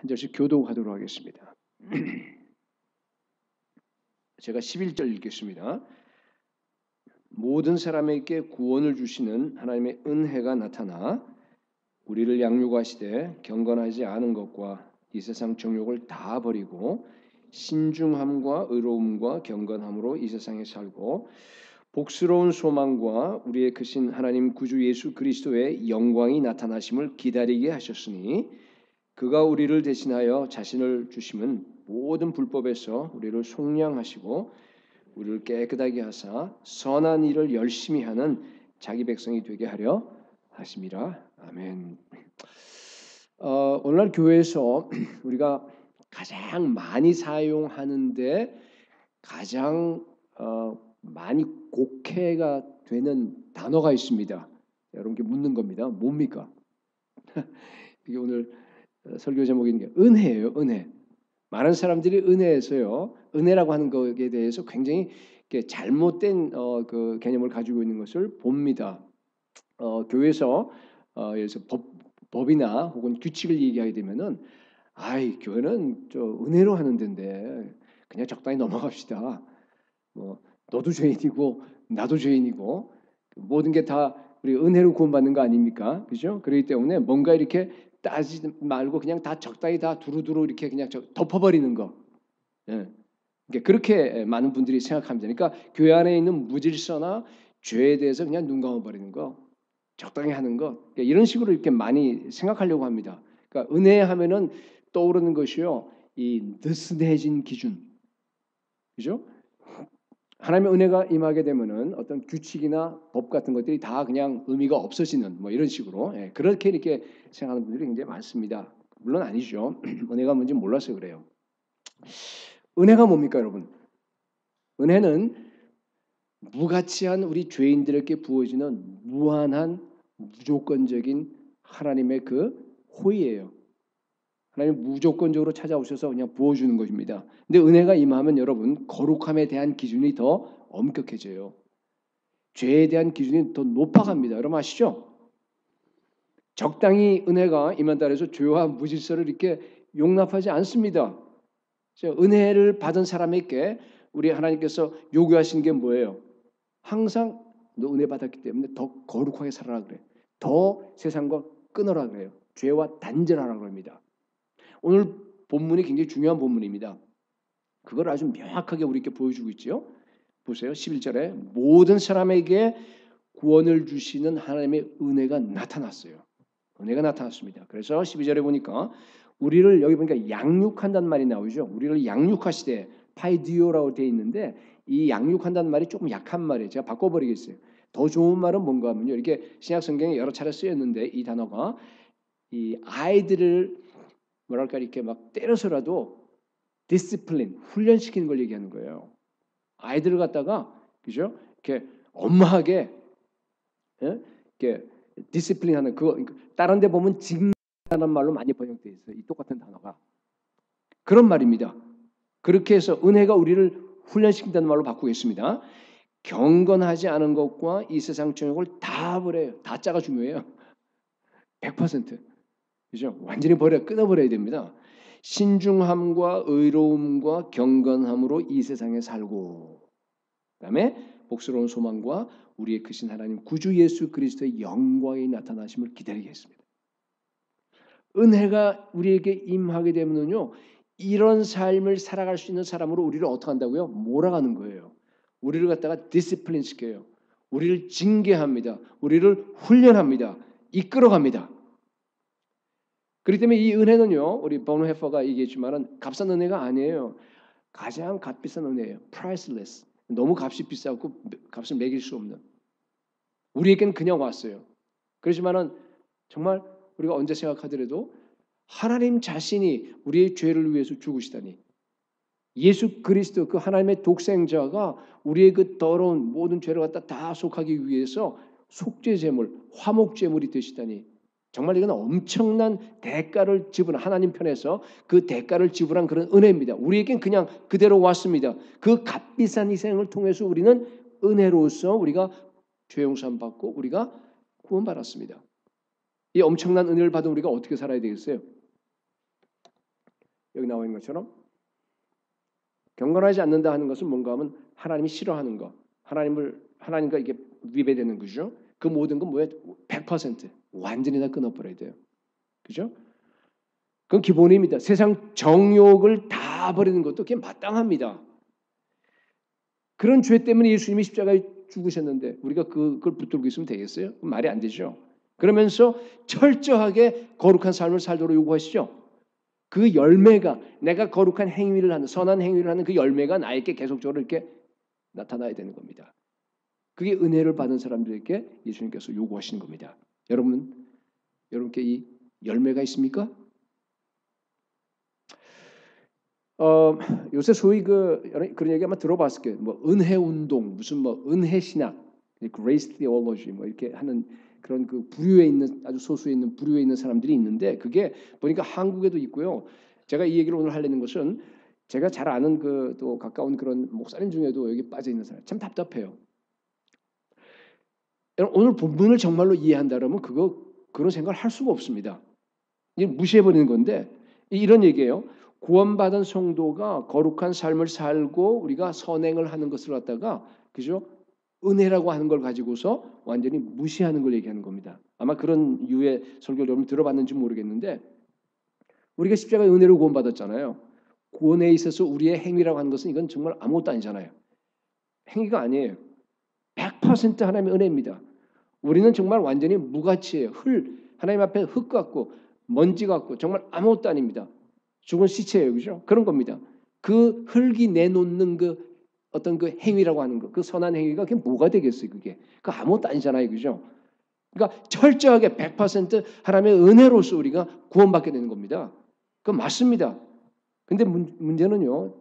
한 절씩 교독하도록 하겠습니다. 제가 11절 읽겠습니다. 모든 사람에게 구원을 주시는 하나님의 은혜가 나타나 우리를 양육하시되 경건하지 않은 것과 이 세상 정욕을 다 버리고 신중함과 의로움과 경건함으로 이 세상에 살고 복스러운 소망과 우리의 크신 하나님 구주 예수 그리스도의 영광이 나타나심을 기다리게 하셨으니 그가 우리를 대신하여 자신을 주심은 모든 불법에서 우리를 속량하시고 우리를 깨끗하게 하사 선한 일을 열심히 하는 자기 백성이 되게 하려 하심이라. 아멘. 오늘날 교회에서 우리가 가장 많이 사용하는데 가장 많이 곡해가 되는 단어가 있습니다. 여러분께 묻는 겁니다. 뭡니까? 이게 오늘 설교 제목인 게 은혜예요. 은혜. 많은 사람들이 은혜에서요. 은혜라고 하는 것에 대해서 굉장히 잘못된 그 개념을 가지고 있는 것을 봅니다. 교회에서 예를 들어서 법이나 혹은 규칙을 얘기하게 되면은 아이 교회는 저 은혜로 하는 데인데 그냥 적당히 넘어갑시다. 뭐 너도 죄인이고 나도 죄인이고 모든 게 다 우리 은혜로 구원받는 거 아닙니까? 그죠? 그렇기 때문에 뭔가 이렇게 따지지 말고 그냥 다 적당히 다 두루두루 이렇게 그냥 덮어버리는 거. 예. 그렇게 많은 분들이 생각합니다. 그러니까 교회 안에 있는 무질서나 죄에 대해서 그냥 눈 감아버리는 거, 적당히 하는 거, 그러니까 이런 식으로 이렇게 많이 생각하려고 합니다. 그러니까 은혜하면은 떠오르는 것이요, 이 느슨해진 기준, 그죠? 하나님의 은혜가 임하게 되면은 어떤 규칙이나 법 같은 것들이 다 그냥 의미가 없어지는 뭐 이런 식으로 그렇게 이렇게 생각하는 분들이 굉장히 많습니다. 물론 아니죠. 은혜가 뭔지 몰라서 그래요. 은혜가 뭡니까, 여러분? 은혜는 무가치한 우리 죄인들에게 부어지는 무한한 무조건적인 하나님의 그 호의예요. 하나님 무조건적으로 찾아오셔서 그냥 부어주는 것입니다. 근데 은혜가 임하면 여러분 거룩함에 대한 기준이 더 엄격해져요. 죄에 대한 기준이 더 높아갑니다. 여러분 아시죠? 적당히 은혜가 임한다 해서 죄와 무질서를 이렇게 용납하지 않습니다. 은혜를 받은 사람에게 우리 하나님께서 요구하시는 게 뭐예요? 항상 너 은혜 받았기 때문에 더 거룩하게 살아라 그래. 더 세상과 끊어라 그래요. 죄와 단절하라 그럽니다. 오늘 본문이 굉장히 중요한 본문입니다. 그걸 아주 명확하게 우리에게 보여주고 있죠. 보세요. 11절에 모든 사람에게 구원을 주시는 하나님의 은혜가 나타났어요. 은혜가 나타났습니다. 그래서 12절에 보니까 우리를 여기 보니까 양육한다는 말이 나오죠. 우리를 양육하시되 파이디오라고 되어 있는데 이 양육한다는 말이 조금 약한 말이에요. 제가 바꿔버리겠어요. 더 좋은 말은 뭔가 하면요. 이렇게 신약 성경에 여러 차례 쓰였는데 이 단어가 이 아이들을 뭐랄까 이렇게 막 때려서라도 디시플린 훈련시키는 걸 얘기하는 거예요. 아이들을 갖다가 그죠? 이렇게 엄하게 이렇게 디시플린하는 그거 다른 데 보면 징계라는 말로 많이 번역돼 있어요. 이 똑같은 단어가 그런 말입니다. 그렇게 해서 은혜가 우리를 훈련시킨다는 말로 바꾸겠습니다. 경건하지 않은 것과 이 세상 정욕을 다 버려요. 다짜가 중요해요. 100%. 그죠? 완전히 끊어버려야 됩니다. 신중함과 의로움과 경건함으로 이 세상에 살고 그다음에 복스러운 소망과 우리의 크신 하나님 구주 예수 그리스도의 영광이 나타나심을 기다리겠습니다. 은혜가 우리에게 임하게 되면요. 이런 삶을 살아갈 수 있는 사람으로 우리를 어떻게 한다고요? 몰아가는 거예요. 우리를 갖다가 디시플린 시켜요. 우리를 징계합니다. 우리를 훈련합니다. 이끌어갑니다. 그렇기 때문에 이 은혜는요. 우리 보너헤퍼가 얘기했지만은 값싼 은혜가 아니에요. 가장 값비싼 은혜예요. priceless. 너무 값이 비싸고 값을 매길 수 없는. 우리에게는 그냥 왔어요. 그렇지만은 정말 우리가 언제 생각하더라도 하나님 자신이 우리의 죄를 위해서 죽으시다니. 예수 그리스도 그 하나님의 독생자가 우리의 그 더러운 모든 죄를 갖다 다 속하기 위해서 속죄 제물, 화목 제물이 되시다니. 정말 이건 엄청난 대가를 지불한 하나님 편에서 그 대가를 지불한 그런 은혜입니다. 우리에겐 그냥 그대로 왔습니다. 그 값비싼 희생을 통해서 우리는 은혜로서 우리가 죄 용서함 받고 우리가 구원받았습니다. 이 엄청난 은혜를 받은 우리가 어떻게 살아야 되겠어요? 여기 나와 있는 것처럼 경건하지 않는다 하는 것은 뭔가 하면 하나님이 싫어하는 거, 하나님과 이게 위배되는 거죠. 그 모든 건 뭐예요? 100% 완전히 다 끊어버려야 돼요. 그죠? 그건 기본입니다. 세상 정욕을 다 버리는 것도 그게 마땅합니다. 그런 죄 때문에 예수님이 십자가에 죽으셨는데 우리가 그걸 붙들고 있으면 되겠어요? 말이 안 되죠. 그러면서 철저하게 거룩한 삶을 살도록 요구하시죠. 그 열매가 내가 거룩한 행위를 하는 선한 행위를 하는 그 열매가 나에게 계속적으로 이렇게 나타나야 되는 겁니다. 그게 은혜를 받은 사람들에게 예수님께서 요구하시는 겁니다. 여러분께 이 열매가 있습니까? 요새 소위 그런 얘기 아마 들어봤을 거예요. 뭐 은혜 운동, 무슨 뭐 은혜 신학, grace theology 뭐 이렇게 하는 그런 그 부류에 있는 아주 소수에 있는 부류에 있는 사람들이 있는데 그게 보니까 한국에도 있고요. 제가 이 얘기를 오늘 하려는 것은 제가 잘 아는 그 또 가까운 그런 목사님 중에도 여기 빠져 있는 사람 참 답답해요. 오늘 본문을 정말로 이해한다면 그런 생각을 할 수가 없습니다. 이게 무시해 버리는 건데 이런 얘기예요. 구원받은 성도가 거룩한 삶을 살고 우리가 선행을 하는 것을 갖다가 그죠? 은혜라고 하는 걸 가지고서 완전히 무시하는 걸 얘기하는 겁니다. 아마 그런 유의 설교를 여러분 들어봤는지 모르겠는데 우리가 십자가의 은혜로 구원받았잖아요. 구원에 있어서 우리의 행위라고 하는 것은 이건 정말 아무것도 아니잖아요. 행위가 아니에요. 100% 하나님의 은혜입니다. 우리는 정말 완전히 무가치예요. 하나님 앞에 흙 같고 먼지 같고 정말 아무것도 아닙니다. 죽은 시체예요. 그죠? 그런 겁니다. 그 흙이 내놓는 그 어떤 그 행위라고 하는 거, 그 선한 행위가 그게 뭐가 되겠어요? 그게 아무것도 아니잖아요. 그죠? 그러니까 철저하게 100% 하나님의 은혜로서 우리가 구원받게 되는 겁니다. 그건 맞습니다. 근데 문제는요.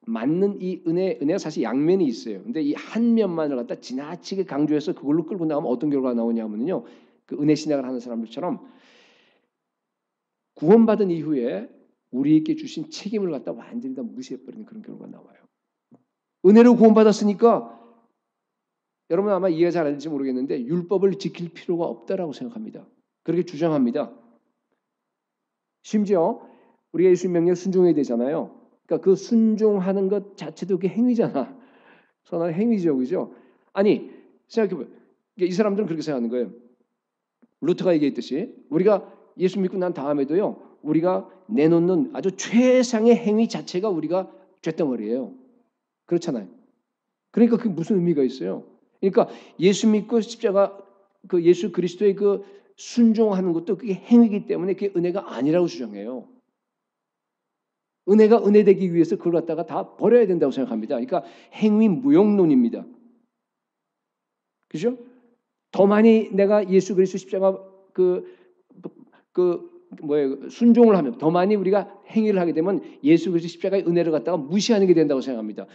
맞는 이 은혜가 사실 양면이 있어요. 근데 이 한 면만을 갖다 지나치게 강조해서 그걸로 끌고 나오면 어떤 결과가 나오냐면요. 그 은혜 신학을 하는 사람들처럼 구원받은 이후에 우리에게 주신 책임을 갖다 완전히 다 무시해버리는 그런 결과가 나와요. 은혜로 구원받았으니까 여러분 아마 이해가 잘 안 될지 모르겠는데 율법을 지킬 필요가 없다라고 생각합니다. 그렇게 주장합니다. 심지어 우리가 예수님 명령에 순종해야 되잖아요. 그러니까 그 순종하는 것 자체도 그게 행위잖아. 선한 행위죠. 그죠? 아니 생각해보세요. 이 사람들은 그렇게 생각하는 거예요. 루터가 얘기했듯이 우리가 예수 믿고 난 다음에도요. 우리가 내놓는 아주 최상의 행위 자체가 우리가 쇳덩어리예요. 그렇잖아요. 그러니까 그게 무슨 의미가 있어요? 그러니까 예수 믿고 십자가 그 예수 그리스도의 그 순종하는 것도 그게 행위이기 때문에 그게 은혜가 아니라고 주장해요. 은혜가 은혜되기 위해서 그걸 갖다가 다 버려야 된다고 생각합니다. 그러니까 행위 무용론입니다. 그죠? 더 많이 내가 예수 그리스도 십자가 순종을 하면 더 많이 우리가 행위를 하게 되면 예수 그리스도 십자가의 은혜를 갖다가 무시하는 게 된다고 생각합니다.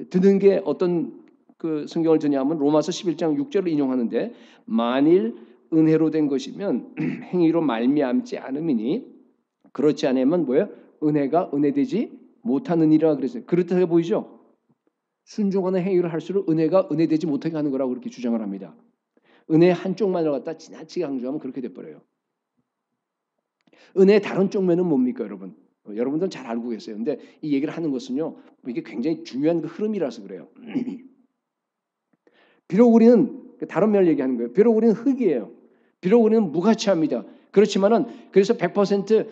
듣는 게 어떤 그 성경을 드냐면 로마서 11장 6절을 인용하는데 만일 은혜로 된 것이면 행위로 말미암지 않음이니 그렇지 않으면 뭐예요? 은혜가 은혜되지 못하느니라 그랬어요. 그렇다고 보이죠? 순종하는 행위를 할수록 은혜가 은혜되지 못하게 하는 거라고 그렇게 주장을 합니다. 은혜의 한쪽만을 갖다 지나치게 강조하면 그렇게 돼버려요. 은혜의 다른 쪽면은 뭡니까 여러분? 여러분들은 잘 알고 계세요. 근데 이 얘기를 하는 것은요. 이게 굉장히 중요한 그 흐름이라서 그래요. 비록 우리는 다른 면을 얘기하는 거예요. 비록 우리는 흙이에요. 비록 우리는 무가치합니다. 그렇지만은 그래서 100%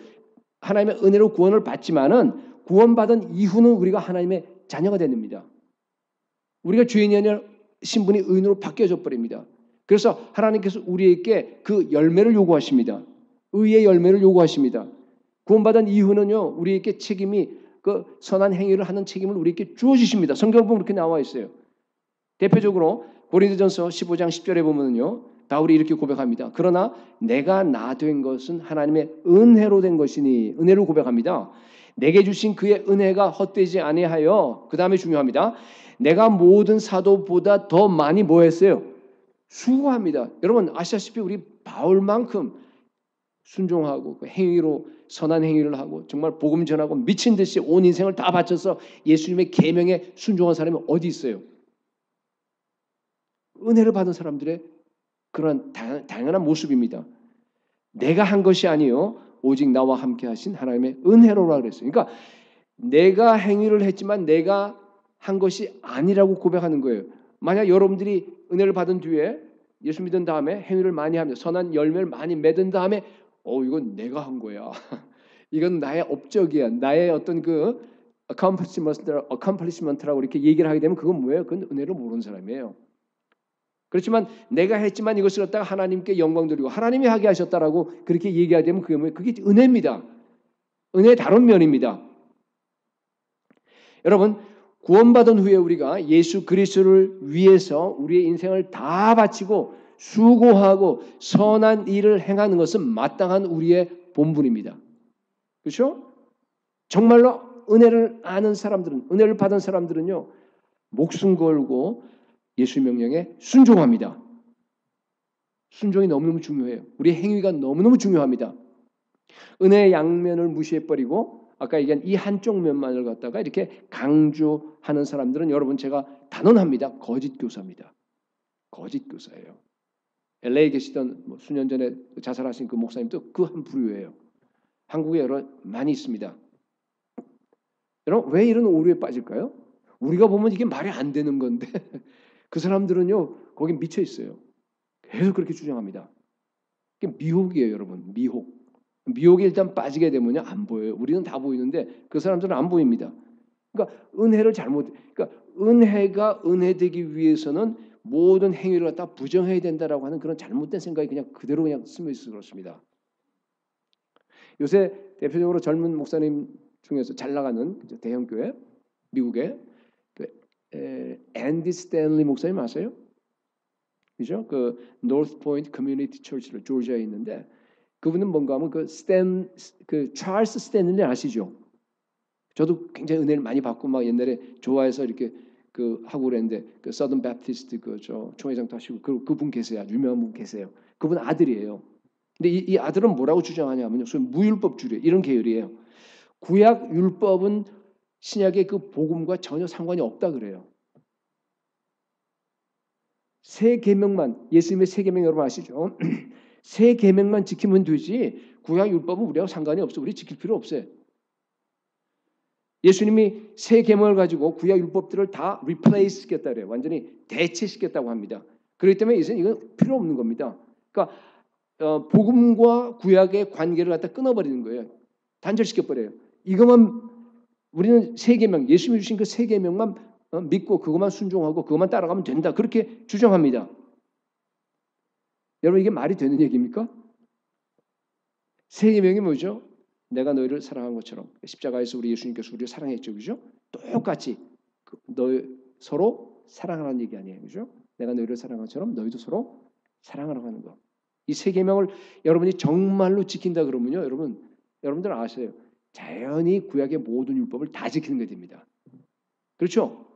하나님의 은혜로 구원을 받지만은 구원받은 이후는 우리가 하나님의 자녀가 됩니다. 우리가 죄인이 아니라 신분이 의인으로 바뀌어져 버립니다. 그래서 하나님께서 우리에게 그 열매를 요구하십니다. 의의 열매를 요구하십니다. 구원받은 이후는요, 우리에게 책임이 그 선한 행위를 하는 책임을 우리에게 주어지십니다. 성경을 보면 그렇게 나와 있어요. 대표적으로 고린도전서 15장 10절에 보면요, 바울이 이렇게 고백합니다. 그러나 내가 나 된 것은 하나님의 은혜로 된 것이니 은혜로 고백합니다. 내게 주신 그의 은혜가 헛되지 아니하여 그 다음에 중요합니다. 내가 모든 사도보다 더 많이 뭐 했어요? 수고합니다. 여러분 아시다시피 우리 바울만큼 순종하고 그 행위로 선한 행위를 하고 정말 복음 전하고 미친 듯이 온 인생을 다 바쳐서 예수님의 계명에 순종한 사람이 어디 있어요? 은혜를 받은 사람들의 그런 당연한 모습입니다. 내가 한 것이 아니요 오직 나와 함께 하신 하나님의 은혜로라 그랬어요. 그러니까 내가 행위를 했지만 내가 한 것이 아니라고 고백하는 거예요. 만약 여러분들이 은혜를 받은 뒤에 예수 믿은 다음에 행위를 많이 하면 선한 열매를 많이 맺은 다음에 이건 내가 한 거야. 이건 나의 업적이야. 나의 어떤 그 accomplishment라고 이렇게 얘기를 하게 되면 그건 뭐예요? 그건 은혜를 모르는 사람이에요. 그렇지만 내가 했지만 이것을 갖다가 하나님께 영광 돌리고 하나님이 하게 하셨다라고 그렇게 얘기하게 되면 그게 뭐예요? 그게 은혜입니다. 은혜의 다른 면입니다. 여러분 구원받은 후에 우리가 예수 그리스도를 위해서 우리의 인생을 다 바치고 수고하고 선한 일을 행하는 것은 마땅한 우리의 본분입니다. 그렇죠? 정말로 은혜를 아는 사람들은 은혜를 받은 사람들은요. 목숨 걸고 예수 명령에 순종합니다. 순종이 너무너무 중요해요. 우리의 행위가 너무너무 중요합니다. 은혜의 양면을 무시해버리고 아까 얘기한 이 한쪽 면만을 갖다가 이렇게 강조하는 사람들은 여러분 제가 단언합니다. 거짓 교사입니다. 거짓 교사예요. LA에 계시던 수년 전에 자살하신 그 목사님도 그 한 부류예요. 한국에 많이 있습니다. 여러분 왜 이런 오류에 빠질까요? 우리가 보면 이게 말이 안 되는 건데 그 사람들은요 거기 미쳐 있어요. 계속 그렇게 주장합니다. 이게 미혹이에요, 여러분. 미혹. 미혹에 일단 빠지게 되면요 안 보여요. 우리는 다 보이는데 그 사람들은 안 보입니다. 그러니까 은혜를 그러니까 은혜가 은혜되기 위해서는 모든 행위를 갖다 부정해야 된다라고 하는 그런 잘못된 생각이 그냥 그대로 그냥 스며 있어서 그렇습니다. 요새 대표적으로 젊은 목사님 중에서 잘 나가는 대형 교회 미국에 앤디 스탠리 목사님 아세요? 그죠? 그 노스 포인트 커뮤니티 처치를 조지아에 있는데 그분은 뭔가 하면 그 찰스 스탠리 아시죠? 저도 굉장히 은혜를 많이 받고 막 옛날에 좋아해서 이렇게 그 하고 그랬는데 그 서던 배프티스트 그저 총회장도 하시고 그분 계세요. 아주 유명한 분 계세요. 그분 아들이에요. 근데 이 아들은 뭐라고 주장하냐면요. 소위 무율법주의 이런 계열이에요. 구약 율법은 신약의 그 복음과 전혀 상관이 없다 그래요. 세 계명만 예수님의 세 계명 여러분 아시죠? 세 계명만 지키면 되지 구약 율법은 우리하고 상관이 없어. 우리 지킬 필요 없어요. 예수님이 세 계명을 가지고 구약 율법들을 다 replace 시켰다 그래요. 완전히 대체시켰다고 합니다. 그렇기 때문에 이건 필요 없는 겁니다. 그러니까 복음과 구약의 관계를 갖다 끊어버리는 거예요. 단절시켜 버려요. 이것만 우리는 세 계명 예수님이 주신 그 세 계명만 믿고 그것만 순종하고 그것만 따라가면 된다. 그렇게 주장합니다. 여러분 이게 말이 되는 얘기입니까? 세 계명이 뭐죠? 내가 너희를 사랑한 것처럼 십자가에서 우리 예수님께서 우리를 사랑했죠, 그죠? 똑같이 서로 사랑하라는 얘기 아니에요, 그죠? 내가 너희를 사랑한 것처럼 너희도 서로 사랑하라고 하는 거. 이 세 계명을 여러분이 정말로 지킨다 그러면요, 여러분들 아세요? 자연히 구약의 모든 율법을 다 지키는 게 됩니다. 그렇죠?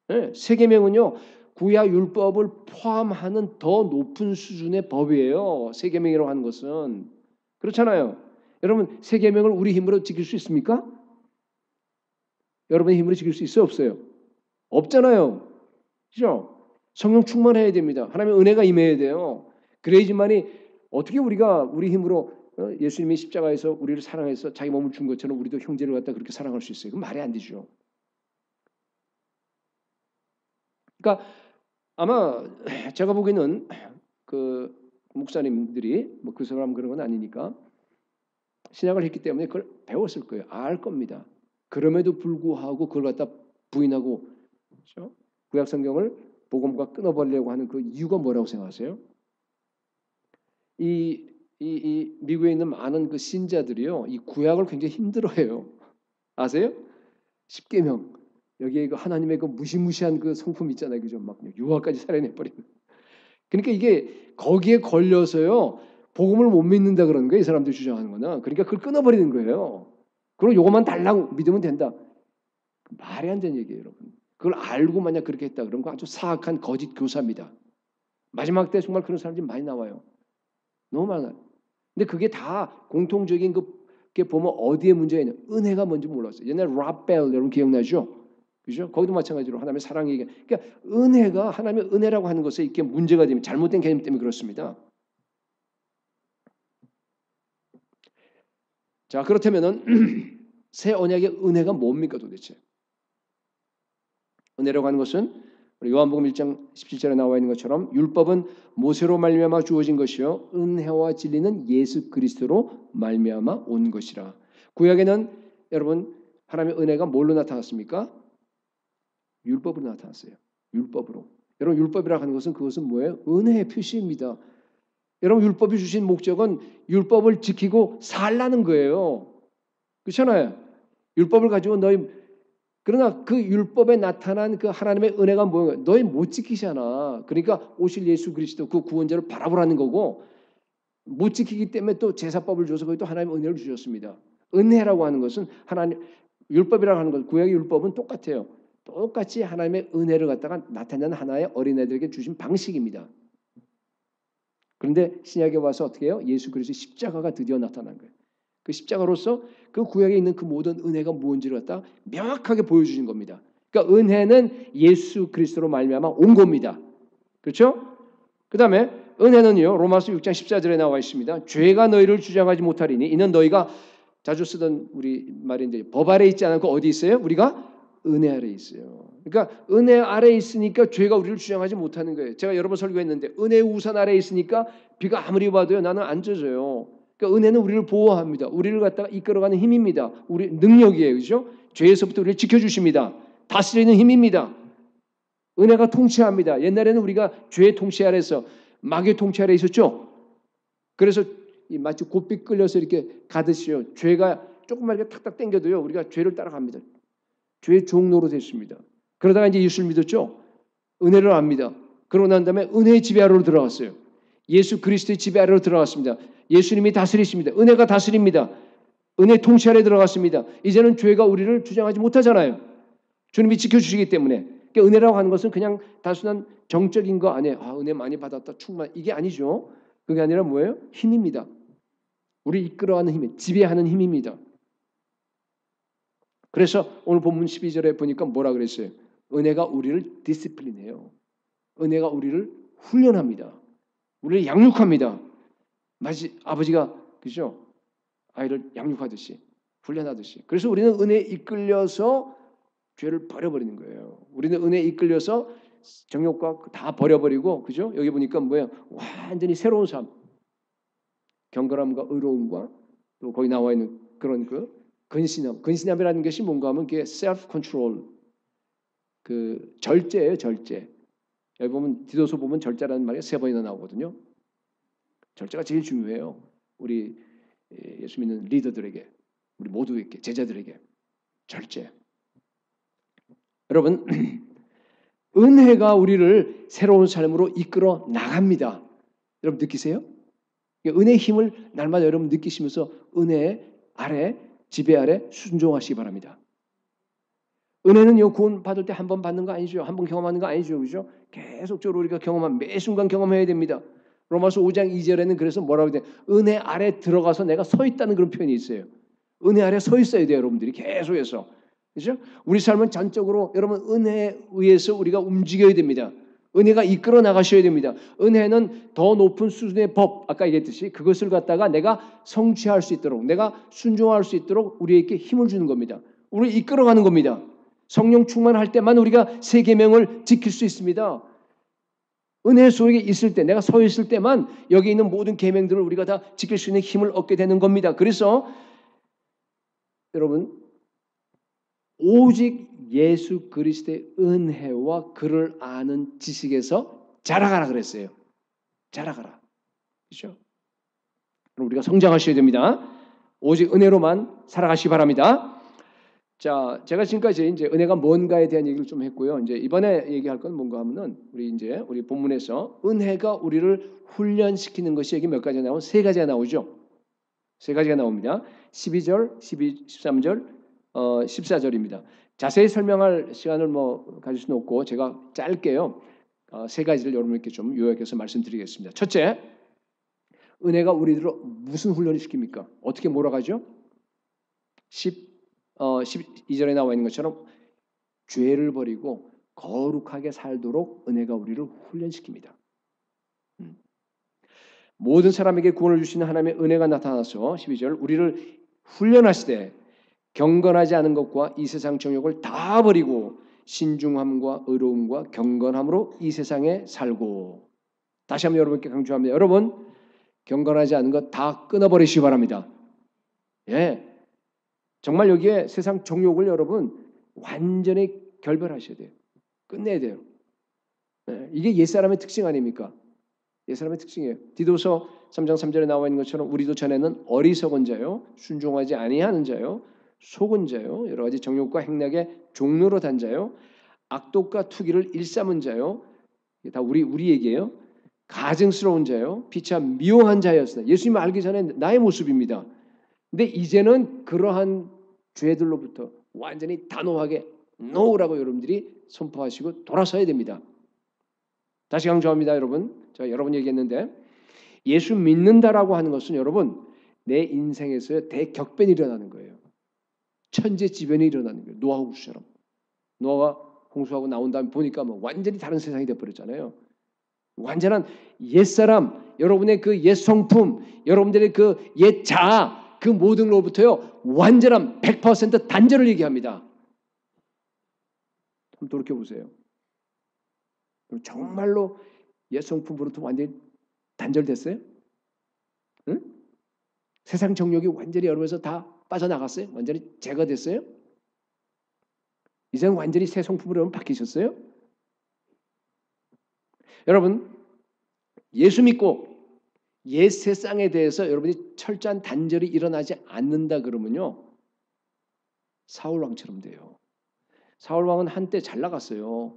네, 세 계명은요 구약 율법을 포함하는 더 높은 수준의 법이에요. 세 계명이라고 하는 것은 그렇잖아요. 여러분 세 계명을 우리 힘으로 지킬 수 있습니까? 여러분의 힘으로 지킬 수 있어요? 없어요? 없잖아요. 그렇죠? 성령 충만해야 됩니다. 하나님의 은혜가 임해야 돼요. 그래야지만이 어떻게 우리가 우리 힘으로 예수님이 십자가에서 우리를 사랑해서 자기 몸을 준 것처럼 우리도 형제를 갖다 그렇게 사랑할 수 있어요. 그건 말이 안 되죠. 그러니까 아마 제가 보기에는 그 목사님들이 뭐 그 사람 그런 건 아니니까 신약을 했기 때문에 그걸 배웠을 거예요. 알 겁니다. 그럼에도 불구하고 그걸 갖다 부인하고 그렇죠? 구약 성경을 복음과 끊어버리려고 하는 그 이유가 뭐라고 생각하세요? 이 미국에 있는 많은 그 신자들이요, 이 구약을 굉장히 힘들어해요. 아세요? 십계명 여기에 그 하나님의 그 무시무시한 그 성품 있잖아요, 그죠? 막 유아까지 살해내 버리는. 그러니까 이게 거기에 걸려서요, 복음을 못 믿는다 그러는 거예요, 이 사람들이 주장하는 거는. 그러니까 그걸 끊어버리는 거예요. 그리고 요것만 달라고 믿으면 된다. 말이 안 되는 얘기예요, 여러분. 그걸 알고 만약 그렇게 했다 그런 거 아주 사악한 거짓 교사입니다. 마지막 때 정말 그런 사람들이 많이 나와요. 너무 많아요. 근데 그게 다 공통적인 그게 보면 어디에 문제가 있냐? 은혜가 뭔지 몰랐어요. 옛날 라벨 여러분 기억나죠? 그죠? 거기도 마찬가지로 하나님의 사랑 얘기. 그러니까 은혜가 하나님의 은혜라고 하는 것에 이게 문제가 되면 잘못된 개념 때문에 그렇습니다. 자, 그렇다면은 새 언약의 은혜가 뭡니까 도대체? 은혜라고 하는 것은 우리 요한복음 1장 17절에 나와 있는 것처럼 율법은 모세로 말미암아 주어진 것이요 은혜와 진리는 예수 그리스도로 말미암아 온 것이라. 구약에는 여러분 하나님의 은혜가 뭘로 나타났습니까? 율법으로 나타났어요. 율법으로. 여러분 율법이라고 하는 것은 그것은 뭐예요? 은혜의 표시입니다. 여러분 율법이 주신 목적은 율법을 지키고 살라는 거예요. 그렇잖아요. 율법을 가지고 너희 그러나 그 율법에 나타난 그 하나님의 은혜가 뭐예요? 너희 못 지키잖아. 그러니까 오실 예수 그리스도 그 구원자를 바라보라는 거고 못 지키기 때문에 또 제사법을 줘서 거기 또 하나님의 은혜를 주셨습니다. 은혜라고 하는 것은 하나님 율법이라고 하는 것 구약의 율법은 똑같아요. 똑같이 하나님의 은혜를 갖다가 나타내는 하나의 어린애들에게 주신 방식입니다. 그런데 신약에 와서 어떻게 해요? 예수 그리스도의 십자가가 드디어 나타난 거예요. 그 십자가로서 그 구약에 있는 그 모든 은혜가 무엇인지를 갖다 명확하게 보여주신 겁니다. 그러니까 은혜는 예수 그리스도로 말미암아 온 겁니다. 그렇죠? 그 다음에 은혜는요. 로마서 6장 14절에 나와 있습니다. 죄가 너희를 주장하지 못하리니 이는 너희가 자주 쓰던 우리 말인데 법 아래 있지 않고 어디 있어요? 우리가 은혜 아래 있어요. 그러니까 은혜 아래 있으니까 죄가 우리를 주장하지 못하는 거예요. 제가 여러 번 설교했는데 은혜의 우산 아래 있으니까 비가 아무리 와도요 나는 안 젖어요. 그러니까 은혜는 우리를 보호합니다. 우리를 갖다가 이끌어가는 힘입니다. 우리 능력이에요. 그렇죠? 죄에서부터 우리를 지켜주십니다. 다스리는 힘입니다. 은혜가 통치합니다. 옛날에는 우리가 죄의 통치 아래서 마귀의 통치 아래 있었죠. 그래서 마치 고삐 끌려서 이렇게 가듯이요. 죄가 조금만 이렇게 탁탁 당겨도요. 우리가 죄를 따라갑니다. 죄의 종로로 됐습니다. 그러다가 이제 예수를 믿었죠. 은혜를 압니다. 그러고 난 다음에 은혜의 지배 아래로 들어갔어요. 예수 그리스도의 지배 아래로 들어갔습니다. 예수님이 다스리십니다. 은혜가 다스립니다. 은혜 통치 아래 들어갔습니다. 이제는 죄가 우리를 주장하지 못하잖아요. 주님이 지켜주시기 때문에. 그러니까 은혜라고 하는 것은 그냥 단순한 정적인 거 아니에요. 아, 은혜 많이 받았다 충만 이게 아니죠. 그게 아니라 뭐예요? 힘입니다. 우리 이끌어가는 힘, 지배하는 힘입니다. 그래서 오늘 본문 12절에 보니까 뭐라 그랬어요? 은혜가 우리를 디시플린해요. 은혜가 우리를 훈련합니다. 우리를 양육합니다. 마치 아버지가 그죠? 아이를 양육하듯이 훈련하듯이. 그래서 우리는 은혜에 이끌려서 죄를 버려버리는 거예요. 우리는 은혜에 이끌려서 정욕과 다 버려버리고 그죠? 여기 보니까 뭐예요? 완전히 새로운 삶. 경건함과 의로움과 또 거기 나와 있는 그런 그 근신함. 근신함이라는 것이 뭔가 하면 그게 self control 그 절제예요, 절제. 여기 보면 디도서 보면 절제라는 말이 3번이나 나오거든요. 절제가 제일 중요해요. 우리 예수 믿는 리더들에게, 우리 모두에게, 제자들에게 절제. 여러분, 은혜가 우리를 새로운 삶으로 이끌어 나갑니다. 여러분 느끼세요? 은혜의 힘을 날마다 여러분 느끼시면서 은혜 아래, 지배 아래 순종하시기 바랍니다. 은혜는요, 구원 받을 때 한 번 받는 거 아니죠. 한 번 경험하는 거 아니죠. 그죠? 계속적으로 우리가 경험하면 매 순간 경험해야 됩니다. 로마서 5장 2절에는 그래서 뭐라고 돼? 은혜 아래 들어가서 내가 서 있다는 그런 표현이 있어요. 은혜 아래 서 있어야 돼요, 여러분들이 계속해서. 그죠? 우리 삶은 전적으로 여러분 은혜에 의해서 우리가 움직여야 됩니다. 은혜가 이끌어 나가셔야 됩니다. 은혜는 더 높은 수준의 법, 아까 얘기했듯이 그것을 갖다가 내가 성취할 수 있도록, 내가 순종할 수 있도록 우리에게 힘을 주는 겁니다. 우리를 이끌어가는 겁니다. 성령 충만할 때만 우리가 새 계명을 지킬 수 있습니다. 은혜 속에 있을 때, 내가 서 있을 때만 여기 있는 모든 계명들을 우리가 다 지킬 수 있는 힘을 얻게 되는 겁니다. 그래서 여러분 오직 예수 그리스도의 은혜와 그를 아는 지식에서 자라가라 그랬어요. 자라가라. 그렇죠? 우리가 성장하셔야 됩니다. 오직 은혜로만 살아가시기 바랍니다. 자, 제가 지금까지 이제 은혜가 뭔가에 대한 얘기를 좀 했고요. 이제 이번에 얘기할 건 뭔가 하면은 우리 본문에서 은혜가 우리를 훈련시키는 것이 여기 몇 가지 나오면 3가지가 나오죠. 3가지가 나옵니다. 12절, 13절, 14절입니다. 자세히 설명할 시간을 가질 수는 없고 제가 짧게요. 3가지를 여러분께 좀 요약해서 말씀드리겠습니다. 첫째, 은혜가 우리들을 무슨 훈련을 시킵니까? 어떻게 몰아가죠? 12절에 나와 있는 것처럼 죄를 버리고 거룩하게 살도록 은혜가 우리를 훈련시킵니다. 모든 사람에게 구원을 주시는 하나님의 은혜가 나타나서 12절 우리를 훈련하시되 경건하지 않은 것과 이 세상 정욕을 다 버리고 신중함과 의로움과 경건함으로 이 세상에 살고. 다시 한번 여러분께 강조합니다. 여러분, 경건하지 않은 것 다 끊어버리시기 바랍니다. 예, 정말 여기에 세상 정욕을 여러분 완전히 결별하셔야 돼요. 끝내야 돼요. 예, 이게 옛사람의 특징 아닙니까? 옛사람의 특징이에요. 디도서 3장 3절에 나와 있는 것처럼 우리도 전에는 어리석은 자요, 순종하지 아니하는 자요, 속은 자요, 여러 가지 정욕과 행락의 종로로 단 자요, 악독과 투기를 일삼은 자요, 다 우리 얘기예요. 가증스러운 자요, 피차 미워한 자였으나 예수님을 알기 전에 나의 모습입니다. 근데 이제는 그러한 죄들로부터 완전히 단호하게 노라고 여러분들이 선포하시고 돌아서야 됩니다. 다시 강조합니다, 여러분. 제가 여러 번 얘기했는데 예수 믿는다라고 하는 것은 여러분 내 인생에서 대격변이 일어나는 거예요. 천재지변이 일어나는 거예요. 노아와 홍수처럼. 노아가 홍수하고 나온 다음에 보니까 뭐 완전히 다른 세상이 되어버렸잖아요. 완전한 옛사람, 여러분의 그 옛성품, 여러분들의 그 옛자아, 그 모든 것부터요 완전한 100% 단절을 얘기합니다. 한번 돌이켜보세요. 정말로 옛성품으로부터 완전히 단절됐어요? 응? 세상 정욕이 완전히 여러분에서 다 빠져나갔어요? 완전히 제거됐어요? 이제는 완전히 새 성품으로 여러분 바뀌셨어요? 여러분, 예수 믿고 옛 세상에 대해서 여러분이 철저한 단절이 일어나지 않는다 그러면요 사울 왕처럼 돼요. 사울 왕은 한때 잘 나갔어요.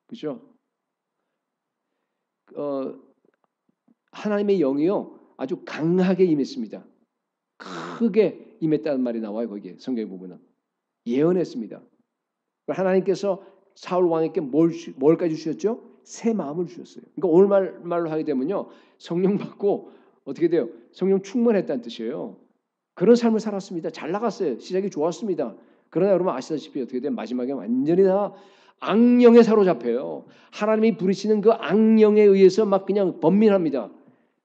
그죠? 하나님의 영이요 아주 강하게 임했습니다. 크게 임했다는 말이 나와요. 거기에 성경에 보면은 예언했습니다. 하나님께서 사울 왕에게 뭘까지 주셨죠? 새 마음을 주셨어요. 그러니까 오늘 말로 하게 되면요 성령 받고 어떻게 돼요? 성령 충만했다는 뜻이에요. 그런 삶을 살았습니다. 잘 나갔어요. 시작이 좋았습니다. 그러나 여러분 아시다시피 어떻게 돼요? 마지막에 완전히 다 악령에 사로잡혀요. 하나님이 부리시는 그 악령에 의해서 막 그냥 번민합니다.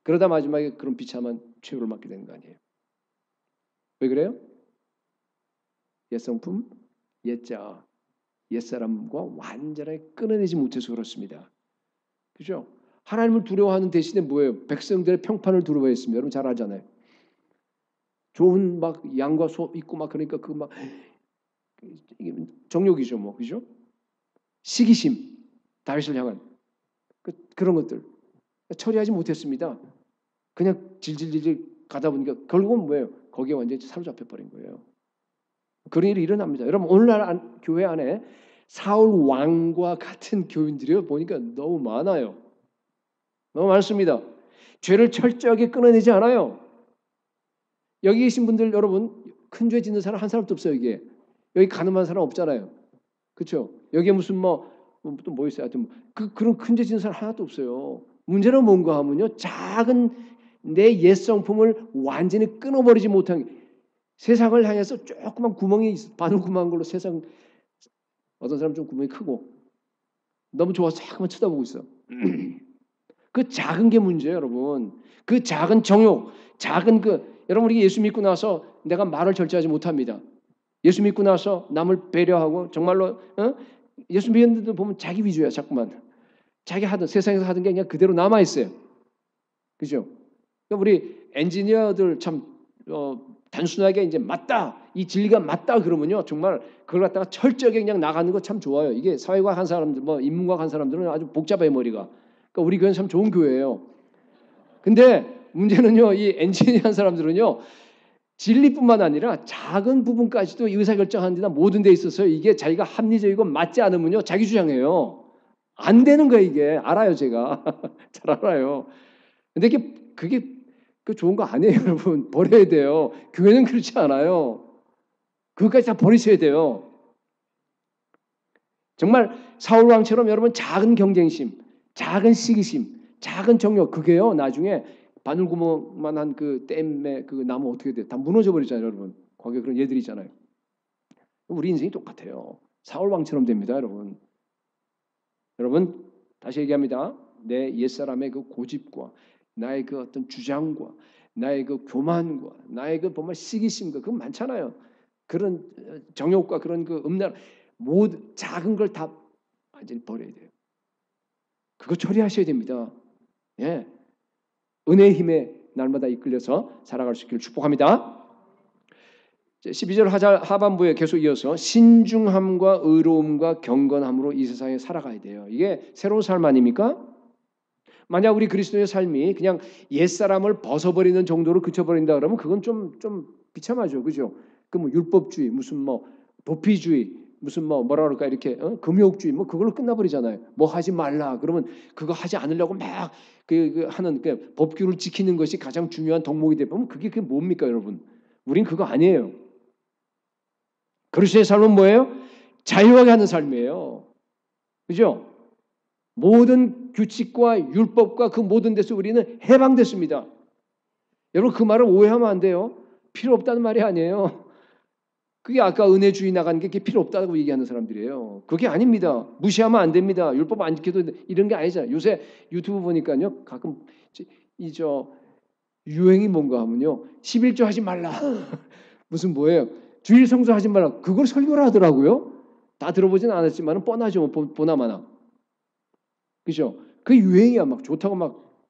그러다 마지막에 그런 비참한 최후를 맞게 되는 거 아니에요. 왜 그래요? 옛성품, 옛자, 옛사람과 완전하게 끊어내지 못해서 그렇습니다. 그죠? 하나님을 두려워하는 대신에 뭐예요? 백성들의 평판을 두려워했습니다. 여러분 잘 알잖아요. 좋은 막 양과 소 있고 막 그러니까 그 막 정욕이죠, 뭐 그죠? 시기심, 다윗을 향한 그런 것들 처리하지 못했습니다. 그냥 질질질질 가다 보니까 결국은 뭐예요? 거기에 완전히 사로잡혀 버린 거예요. 그런 일이 일어납니다. 여러분 오늘날 교회 안에 사울 왕과 같은 교인들이 보니까 너무 많아요. 너무 많습니다. 죄를 철저하게 끊어내지 않아요. 여기 계신 분들 여러분 큰 죄 짓는 사람 한 사람도 없어요. 여기 가늠한 사람 없잖아요. 그렇죠? 여기에 무슨 또 뭐 있어요? 하여튼 그런 큰 죄 짓는 사람 하나도 없어요. 문제는 뭔가 하면요. 작은 내 옛 성품을 완전히 끊어버리지 못한 세상을 향해서 조그만 구멍이 바늘구멍 걸로 세상 어떤 사람 좀 구멍이 크고 너무 좋아서 자꾸만 쳐다보고 있어. 그 작은 게 문제예요, 여러분. 그 작은 정욕, 작은 여러분 우리 예수 믿고 나서 내가 말을 절제하지 못합니다. 예수 믿고 나서 남을 배려하고 정말로 예수 믿는 들 보면 자기 위주야, 자꾸만. 자기 하던 세상에서 하던 게 그냥 그대로 남아 있어요. 그죠? 그러니까 우리 엔지니어들 참 단순하게 이제 맞다, 이 진리가 맞다 그러면요 정말 그걸 갖다가 철저하게 그냥 나가는 거 참 좋아요. 이게 사회과학 한 사람들, 인문과학 한 사람들은 아주 복잡해 머리가. 그러니까 우리 교회는 참 좋은 교회예요. 근데 문제는요, 이 엔지니어 한 사람들은요 진리뿐만 아니라 작은 부분까지도 의사결정하는 데나 모든 데 있어서 이게 자기가 합리적이고 맞지 않으면요 자기 주장해요. 안 되는 거예요 이게. 알아요 제가. 잘 알아요. 근데 그게 좋은 거 아니에요 여러분. 버려야 돼요. 교회는 그렇지 않아요. 그것까지 다 버리셔야 돼요. 정말 사울왕처럼 여러분 작은 경쟁심, 작은 시기심, 작은 정욕 그게요 나중에 바늘구멍만한 그 댐에 그 나무 어떻게 돼? 다 무너져 버리잖아요 여러분. 거기에 그런 얘들이 있잖아요. 우리 인생이 똑같아요. 사울왕처럼 됩니다 여러분. 여러분 다시 얘기합니다. 내 옛사람의 그 고집과 나의 그 어떤 주장과 나의 그 교만과 나의 그 정말 시기심과 그건 많잖아요. 그런 정욕과 그런 그 음란 모든 작은 걸 다 완전히 버려야 돼요. 그거 처리하셔야 됩니다. 예, 은혜의 힘에 날마다 이끌려서 살아갈 수 있기를 축복합니다. 12절 하반부에 계속 이어서 신중함과 의로움과 경건함으로 이 세상에 살아가야 돼요. 이게 새로운 삶 아닙니까? 만약 우리 그리스도의 삶이 그냥 옛사람을 벗어버리는 정도로 그쳐버린다 그러면 그건 좀 비참하죠. 그죠? 그 뭐 율법주의, 무슨 뭐 도피주의, 무슨 뭐라 그럴까 이렇게 금욕주의 뭐 그걸로 끝나버리잖아요. 뭐 하지 말라 그러면 그거 하지 않으려고 막 하는 그 법규를 지키는 것이 가장 중요한 덕목이 되면 그게 뭡니까 여러분? 우린 그거 아니에요. 그리스도의 삶은 뭐예요? 자유하게 하는 삶이에요. 그죠? 모든 규칙과 율법과 그 모든 데서 우리는 해방됐습니다. 여러분 그 말을 오해하면 안 돼요. 필요 없다는 말이 아니에요. 그게 아까 은혜주의 나가는 게 필요 없다고 얘기하는 사람들이에요. 그게 아닙니다. 무시하면 안 됩니다. 율법 안 지켜도 이런 게 아니잖아요. 요새 유튜브 보니까요. 가끔 유행이 뭔가 하면요. 11조 하지 말라. 무슨 뭐예요? 주일 성수하지 말라. 그걸 설교를 하더라고요. 다 들어보진 않았지만 뻔하죠. 보나마나. 그죠? 그 유행이야. 막 좋다고 막.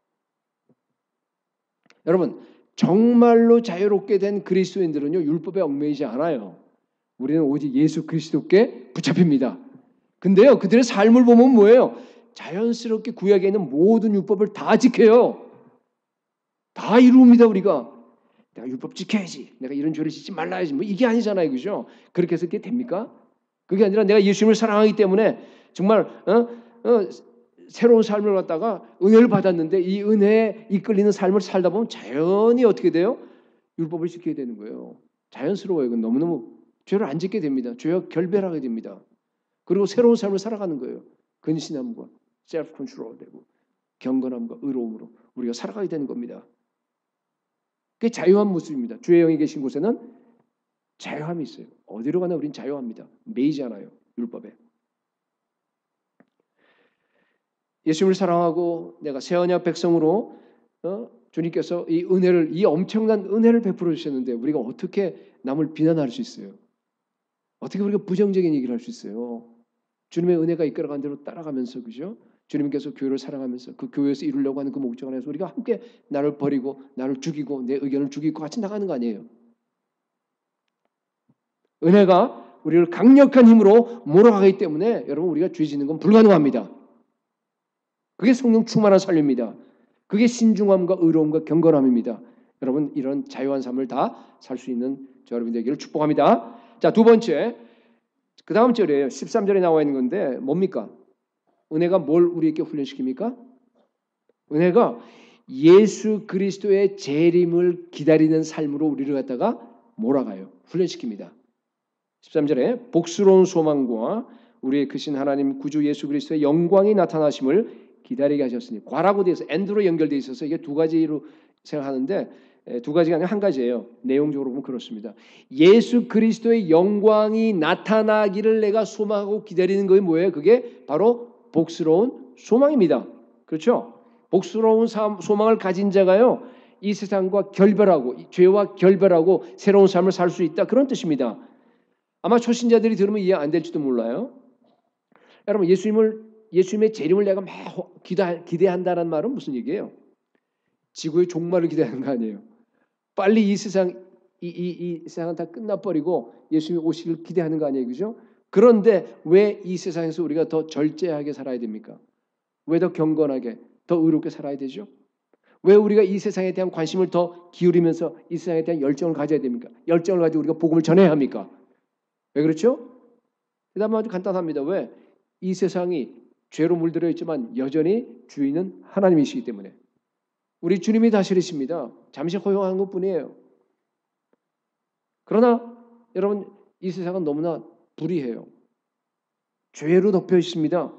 여러분 정말로 자유롭게 된 그리스도인들은요. 율법에 얽매이지 않아요. 우리는 오직 예수 그리스도께 붙잡힙니다. 근데요. 그들의 삶을 보면 뭐예요? 자연스럽게 구약에 있는 모든 율법을 다 지켜요. 다 이루옵니다. 우리가. 내가 율법 지켜야지. 내가 이런 죄를 짓지 말라야지. 뭐 이게 아니잖아요. 그죠? 그렇게 해서 그게 됩니까? 그게 아니라 내가 예수님을 사랑하기 때문에 정말 새로운 삶을 갖다가 은혜를 받았는데 이 은혜에 이끌리는 삶을 살다 보면 자연히 어떻게 돼요? 율법을 지켜야 되는 거예요. 자연스러워요. 이건 너무너무 죄를 안 짓게 됩니다. 죄와 결별하게 됩니다. 그리고 새로운 삶을 살아가는 거예요. 근신함과 셀프 컨트롤 되고 경건함과 의로움으로 우리가 살아가게 되는 겁니다. 그게 자유한 모습입니다. 주의 영이 계신 곳에는 자유함이 있어요. 어디로 가나 우린 자유합니다. 매이지 않아요. 율법에. 예수님을 사랑하고 내가 새 언약 백성으로 주님께서 이 엄청난 은혜를 베풀어 주셨는데 우리가 어떻게 남을 비난할 수 있어요? 어떻게 우리가 부정적인 얘기를 할 수 있어요? 주님의 은혜가 이끌어간 대로 따라가면서 그죠? 주님께서 교회를 사랑하면서 그 교회에서 이루려고 하는 그 목적 안에서 우리가 함께 나를 버리고 나를 죽이고 내 의견을 죽이고 같이 나가는 거 아니에요? 은혜가 우리를 강력한 힘으로 몰아가기 때문에 여러분 우리가 죄 짓는 건 불가능합니다. 그게 성령 충만한 삶입니다. 그게 신중함과 의로움과 경건함입니다. 여러분 이런 자유한 삶을 다 살 수 있는 저 여러분 되기를 축복합니다. 자, 두 번째 그 다음 절이에요. 13절에 나와 있는 건데 뭡니까? 은혜가 뭘 우리에게 훈련시킵니까? 은혜가 예수 그리스도의 재림을 기다리는 삶으로 우리를 갖다가 몰아가요. 훈련시킵니다. 13절에 복스러운 소망과 우리의 크신 하나님 구주 예수 그리스도의 영광이 나타나심을 기다리게 하셨으니 과라고 되어서 엔드로 연결되어 있어서 이게 두 가지로 생각하는데 두 가지가 아니라 한 가지예요. 내용적으로 보면 그렇습니다. 예수 그리스도의 영광이 나타나기를 내가 소망하고 기다리는 것이 뭐예요? 그게 바로 복스러운 소망입니다. 그렇죠? 복스러운 소망을 가진 자가요. 이 세상과 결별하고 죄와 결별하고 새로운 삶을 살 수 있다. 그런 뜻입니다. 아마 초신자들이 들으면 이해 안 될지도 몰라요. 여러분 예수님의 재림을 내가 막 기대한다는 말은 무슨 얘기예요? 지구의 종말을 기대하는 거 아니에요. 빨리 이 세상은 다 끝나버리고 예수님이 오시길 기대하는 거 아니에요. 그죠? 그런데 왜 이 세상에서 우리가 더 절제하게 살아야 됩니까? 왜 더 경건하게, 더 의롭게 살아야 되죠? 왜 우리가 이 세상에 대한 관심을 더 기울이면서 이 세상에 대한 열정을 가져야 됩니까? 열정을 가지고 우리가 복음을 전해야 합니까? 왜 그렇죠? 대답은 아주 간단합니다. 왜? 이 세상이 죄로 물들어 있지만 여전히 주인은 하나님이시기 때문에. 우리 주님이 다스리십니다. 잠시 허용하는 것뿐이에요. 그러나 여러분 이 세상은 너무나 불의해요. 죄로 덮여 있습니다.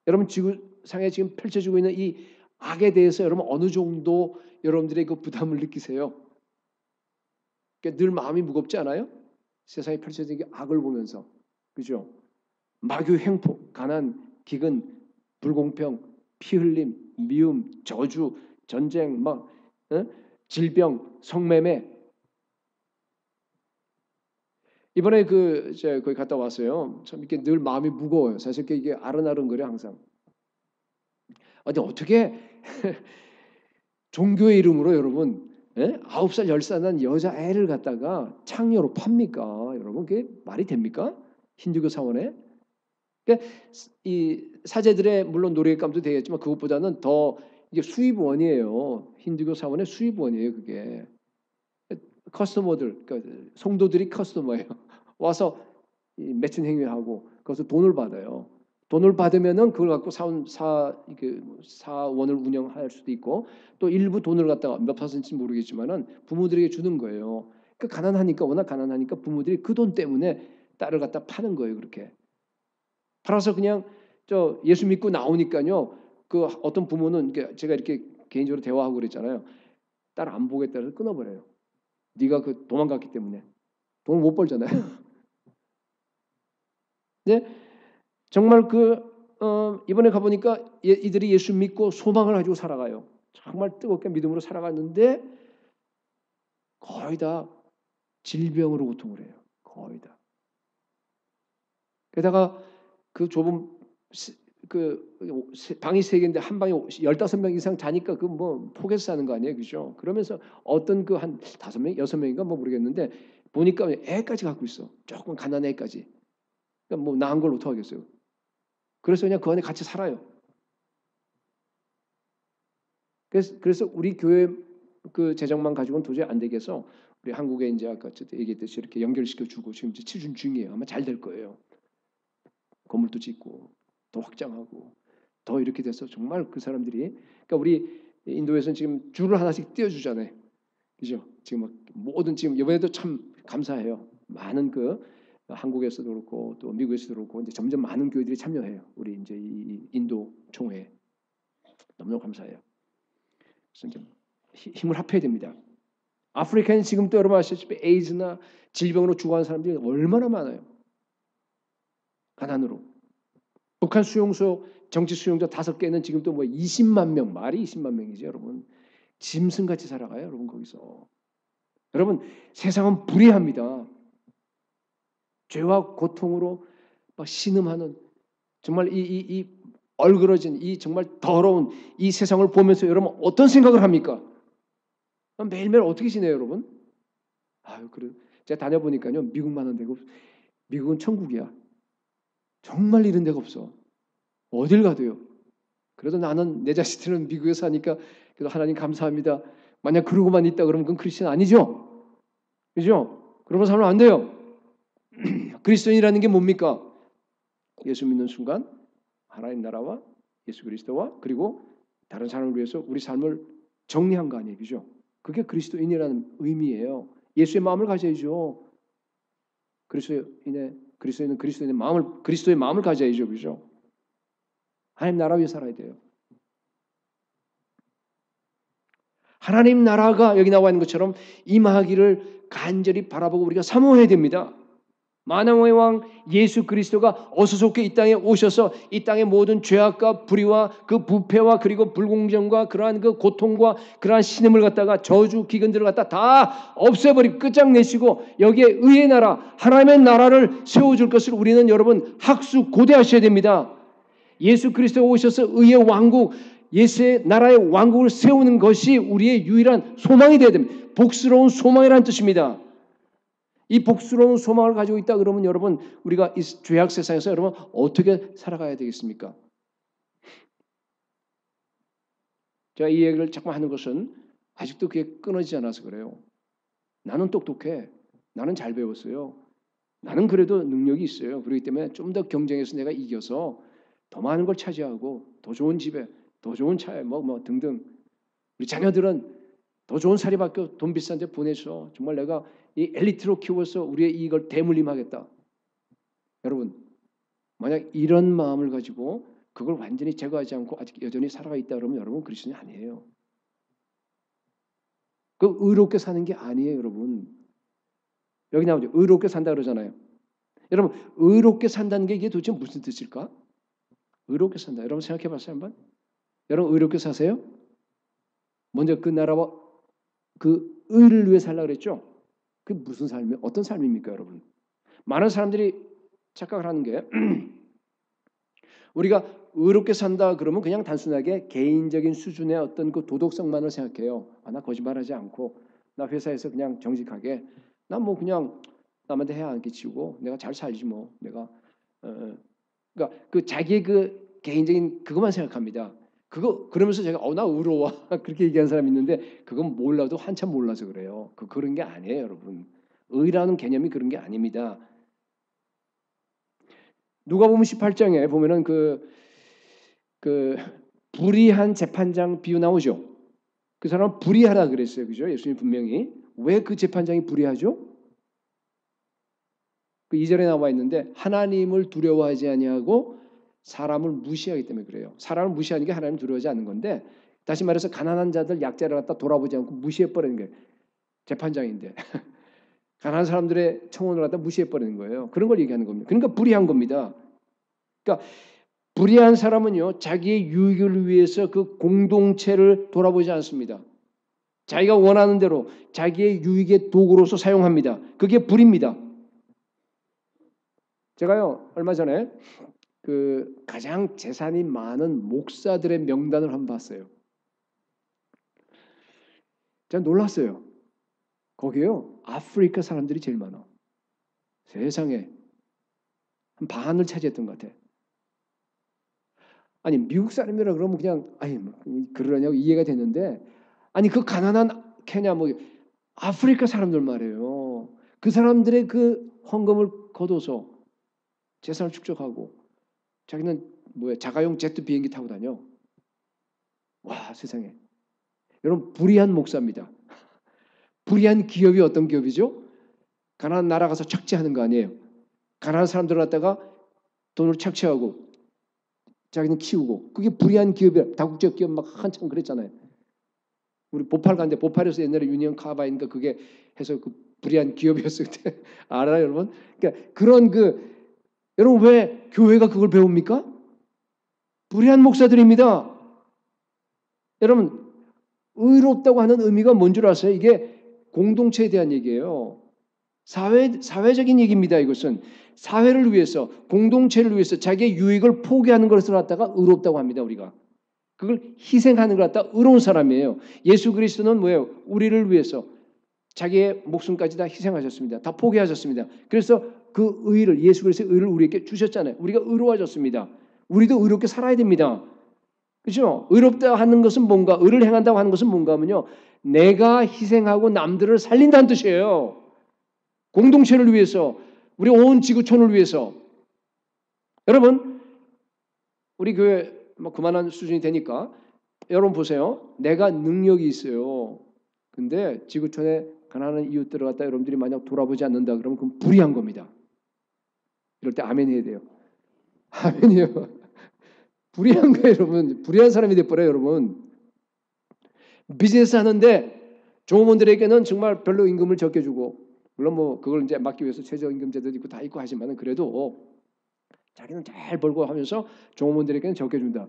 여러분 지구상에 지금 펼쳐지고 있는 이 악에 대해서 여러분 어느 정도 여러분들의 그 부담을 느끼세요? 그러니까 늘 마음이 무겁지 않아요? 세상에 펼쳐진 게 악을 보면서. 그죠? 마귀 횡포, 가난, 기근, 불공평, 피 흘림, 미움, 저주, 전쟁, 질병, 성매매. 이번에 제가 거기 갔다 왔어요. 참 이렇게 늘 마음이 무거워요. 사실 이게 아른아른거려 항상. 근데 어떻게 종교의 이름으로 여러분 9살, 10살 난 여자애를 갖다가 창녀로 팝니까? 여러분 그게 말이 됩니까? 힌두교 사원에? 그러니까 이 사제들의 물론 노래감도 되겠지만 그것보다는 더 이게 수입원이에요. 힌두교 사원의 수입원이에요. 그게 커스터머들, 그러니까 성도들이 커스터머예요. 와서 매춘 행위하고 거기서 돈을 받아요. 돈을 받으면은 그걸 갖고 사원을 운영할 수도 있고 또 일부 돈을 갖다가 몇 퍼센트인지 모르겠지만은 부모들에게 주는 거예요. 그 가난하니까 워낙 가난하니까 부모들이 그 돈 때문에 딸을 갖다 파는 거예요. 그렇게 팔아서 그냥 저 예수 믿고 나오니까요. 그 어떤 부모는 제가 이렇게 개인적으로 대화하고 그랬잖아요. 딸 안 보겠다 해서 끊어버려요. 네가 그 도망갔기 때문에 돈을 못 벌잖아요. 네, 정말 이번에 가보니까 이들이 예수 믿고 소망을 가지고 살아가요. 정말 뜨겁게 믿음으로 살아갔는데 거의 다 질병으로 고통을 해요. 거의 다. 게다가 그 좁은 방이 3개인데 한 방에 15명 이상 자니까 그 뭐 폭에서 사는 거 아니에요, 그죠? 그러면서 어떤 한 5명, 6명인가 뭐 모르겠는데 보니까 애까지 갖고 있어. 조금 가난한 애까지. 그러니까 뭐 나은 걸 어떻게 하겠어요? 그래서 그냥 그 안에 같이 살아요. 그래서 우리 교회 그 재정만 가지고는 도저히 안 되겠어. 우리 한국에 이제 아까 얘기했듯이 이렇게 연결시켜 주고 지금 이제 치준 중이에요. 아마 잘 될 거예요. 건물도 짓고 더 확장하고 더 이렇게 돼서 정말 그 사람들이 그러니까 우리 인도에서는 지금 줄을 하나씩 띄워주잖아요. 그죠? 지금 막 모든 지금 이번에도 참 감사해요. 많은 한국에서도 그렇고 또 미국에서도 그렇고 이제 점점 많은 교회들이 참여해요. 우리 이제 이 인도 총회 너무너무 감사해요. 그래서 좀 힘을 합해야 됩니다. 아프리카는 지금 또 여러분 아시다시피 에이즈나 질병으로 죽어가는 사람들이 얼마나 많아요. 가난으로. 북한 수용소 정치 수용자 5개는 지금 또 뭐 20만 명 말이 20만 명이죠, 여러분. 짐승같이 살아가요, 여러분 거기서. 여러분 세상은 불의합니다. 죄와 고통으로 막 신음하는 정말 이 얼그러진 이 정말 더러운 이 세상을 보면서 여러분 어떤 생각을 합니까? 매일매일 어떻게 지내요, 여러분? 아유, 그래. 제가 다녀보니까요, 미국만한 데가 미국은 천국이야. 정말 이런 데가 없어. 어딜 가도요. 그래도 나는 내 자식들은 미국에 사니까 그래도 하나님 감사합니다. 만약 그러고만 있다 그러면 그건 크리스천 아니죠? 그죠? 그러면 살면 안 돼요. 그리스도인이라는 게 뭡니까? 예수 믿는 순간 하나님 나라와 예수 그리스도와 그리고 다른 사람을 위해서 우리 삶을 정리한 거 아니에요, 그죠? 그게 그리스도인이라는 의미예요. 예수의 마음을 가져야죠. 그리스도인의 마음을 그리스도의 마음을 가져야죠, 그죠? 하나님 나라 위해 살아야 돼요. 하나님 나라가 여기 나와 있는 것처럼 임하기를 간절히 바라보고 우리가 사모해야 됩니다. 만왕의 왕 예수 그리스도가 어수선하게 이 땅에 오셔서 이 땅의 모든 죄악과 불의와 그 부패와 그리고 불공정과 그러한 그 고통과 그러한 신음을 갖다가 저주 기근들을 갖다 다 없애버리고 끝장내시고 여기에 의의 나라 하나님의 나라를 세워줄 것을 우리는 여러분 학수고대하셔야 됩니다. 예수 그리스도가 오셔서 의의 왕국 예수의 나라의 왕국을 세우는 것이 우리의 유일한 소망이 되어야 됩니다. 복스러운 소망이라는 뜻입니다. 이 복스러운 소망을 가지고 있다 그러면 여러분 우리가 이 죄악 세상에서 여러분 어떻게 살아가야 되겠습니까? 제가 이 얘기를 자꾸 하는 것은 아직도 그게 끊어지지 않아서 그래요. 나는 똑똑해. 나는 잘 배웠어요. 나는 그래도 능력이 있어요. 그렇기 때문에 좀 더 경쟁해서 내가 이겨서 더 많은 걸 차지하고 더 좋은 집에 더 좋은 차에 뭐 등등 우리 자녀들은 더 좋은 사립학교 돈 비싼 데 보내서 정말 내가 이 엘리트로 키워서 우리의 이걸 대물림하겠다. 여러분 만약 이런 마음을 가지고 그걸 완전히 제거하지 않고 아직 여전히 살아가 있다 그러면 여러분 그리스도인이 아니에요. 그 의롭게 사는 게 아니에요, 여러분. 여기 나오죠. 의롭게 산다 그러잖아요. 여러분 의롭게 산다는 게 이게 도대체 무슨 뜻일까? 의롭게 산다. 여러분 생각해 봤어요 한번? 여러분 의롭게 사세요? 먼저 그 나라와 그 의를 위해 살라 그랬죠. 그 무슨 삶이 어떤 삶입니까, 여러분? 많은 사람들이 착각을 하는 게 우리가 의롭게 산다 그러면 그냥 단순하게 개인적인 수준의 어떤 그 도덕성만을 생각해요. 나 거짓말하지 않고 나 회사에서 그냥 정직하게 나 뭐 그냥 남한테 해야 안 끼치고 내가 잘 살지 뭐 내가 그러니까 그 자기의 그 개인적인 그것만 생각합니다. 그거 그러면서 제가 나 의로워 그렇게 얘기하는 사람이 있는데 그건 몰라도 한참 몰라서 그래요. 그런 게 아니에요, 여러분. 의라는 개념이 그런 게 아닙니다. 누가복음 18장에 보면은 그 불의한 재판장 비유 나오죠. 그 사람은 불의하라 그랬어요, 그죠? 예수님 분명히 왜 그 재판장이 불의하죠? 그 2절에 나와 있는데 하나님을 두려워하지 아니하고 사람을 무시하기 때문에 그래요. 사람을 무시하는 게 하나님 두려워하지 않는 건데 다시 말해서 가난한 자들 약자를 갖다 돌아보지 않고 무시해 버리는 게 재판장인데 가난한 사람들의 청원을 갖다 무시해 버리는 거예요. 그런 걸 얘기하는 겁니다. 그러니까 불의한 겁니다. 그러니까 불의한 사람은요 자기의 유익을 위해서 그 공동체를 돌아보지 않습니다. 자기가 원하는 대로 자기의 유익의 도구로서 사용합니다. 그게 불입니다. 제가요 얼마 전에 그 가장 재산이 많은 목사들의 명단을 한번 봤어요. 제가 놀랐어요. 거기에요 아프리카 사람들이 제일 많아. 세상에 한 반을 차지했던 것 같아. 아니 미국 사람이라 그러면 그냥 아니 그러냐고 이해가 됐는데 아니 그 가난한 케냐 뭐 아프리카 사람들 말이에요. 그 사람들의 그 헌금을 거둬서 재산을 축적하고 자기는 뭐야 자가용 제트 비행기 타고 다녀. 와 세상에. 여러분 불의한 목사입니다. 불의한 기업이 어떤 기업이죠? 가난한 나라 가서 착취하는 거 아니에요. 가난한 사람들 갖다가 돈을 착취하고 자기는 키우고 그게 불의한 기업이야. 다국적 기업 막 한참 그랬잖아요. 우리 보팔 갔는데 보팔에서 옛날에 유니언 카바인가 그게 해서 그 불의한 기업이었을 때 알아요, 여러분? 그러니까 그런 여러분 왜 교회가 그걸 배웁니까? 불의한 목사들입니다. 여러분 의롭다고 하는 의미가 뭔 줄 아세요? 이게 공동체에 대한 얘기예요. 사회적인 얘기입니다. 이것은 사회를 위해서 공동체를 위해서 자기의 유익을 포기하는 것을 갖다가 의롭다고 합니다. 우리가 그걸 희생하는 걸 갖다 의로운 사람이에요. 예수 그리스도는 뭐예요? 우리를 위해서 자기의 목숨까지 다 희생하셨습니다. 다 포기하셨습니다. 그래서 그 의를 예수 그리스도의 의를 우리에게 주셨잖아요. 우리가 의로워졌습니다. 우리도 의롭게 살아야 됩니다. 그렇죠? 의롭다 하는 것은 뭔가 의를 행한다고 하는 것은 뭔가 하면요. 내가 희생하고 남들을 살린다는 뜻이에요. 공동체를 위해서 우리 온 지구촌을 위해서 여러분 우리 교회 뭐 그만한 수준이 되니까 여러분 보세요. 내가 능력이 있어요. 근데 지구촌에 가난한 이웃들을 갖다 여러분들이 만약 돌아보지 않는다 그러면 그건 불의한 겁니다. 이럴 때 아멘 해야 돼요. 아멘이요. 불의한 거예요, 여러분. 불의한 사람이 돼버려요, 여러분. 비즈니스 하는데 종업원들에게는 정말 별로 임금을 적게 주고 물론 뭐 그걸 이제 막기 위해서 최저임금제도 있고 다 있고 하지만은 그래도 자기는 잘 벌고 하면서 종업원들에게는 적게 준다.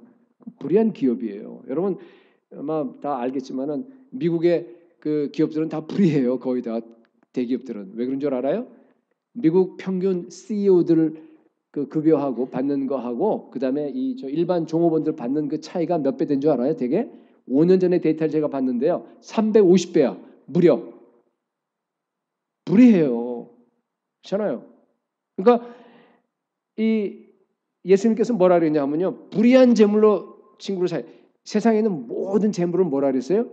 불의한 기업이에요. 여러분 아마 다 알겠지만은 미국의 그 기업들은 다 불의해요. 거의 다 대기업들은 왜 그런 줄 알아요? 미국 평균 CEO들 그 급여하고 받는 거하고 그다음에 이 저 일반 종업원들 받는 그 차이가 몇 배 된 줄 알아요? 되게 5년 전에 데이터를 제가 봤는데요. 350배야. 무려. 불의해요. 그렇잖아요. 그러니까 이 예수님께서 뭐라 그랬냐면요. 불의한 재물로 친구를 사요. 세상에 있는 모든 재물은 뭐라 그랬어요?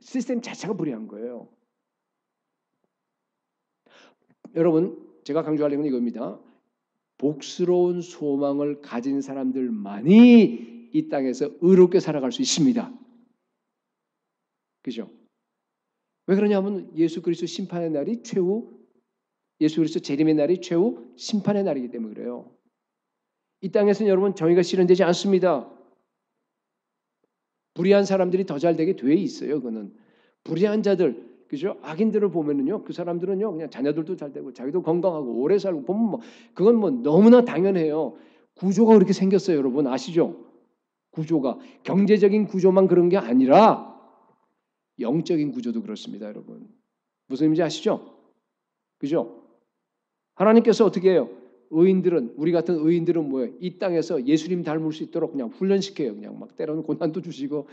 시스템 자체가 불의한 거예요. 여러분 제가 강조하려는 건 이겁니다. 복스러운 소망을 가진 사람들만이 이 땅에서 의롭게 살아갈 수 있습니다. 그죠? 왜 그러냐면 예수 그리스도 심판의 날이 최후 예수 그리스도 재림의 날이 최후 심판의 날이기 때문에 그래요. 이 땅에서는 여러분 정의가 실현되지 않습니다. 불의한 사람들이 더 잘 되게 돼 있어요. 그거는 불의한 자들, 그죠? 악인들을 보면은요, 그 사람들은요, 그냥 자녀들도 잘 되고 자기도 건강하고 오래 살고 보면 뭐 그건 뭐 너무나 당연해요. 구조가 그렇게 생겼어요, 여러분 아시죠? 구조가 경제적인 구조만 그런 게 아니라 영적인 구조도 그렇습니다, 여러분. 무슨 의미인지 아시죠? 그죠? 하나님께서 어떻게 해요? 의인들은, 우리 같은 의인들은 뭐예요? 이 땅에서 예수님 닮을 수 있도록 그냥 훈련시켜요. 그냥 막 때로는 고난도 주시고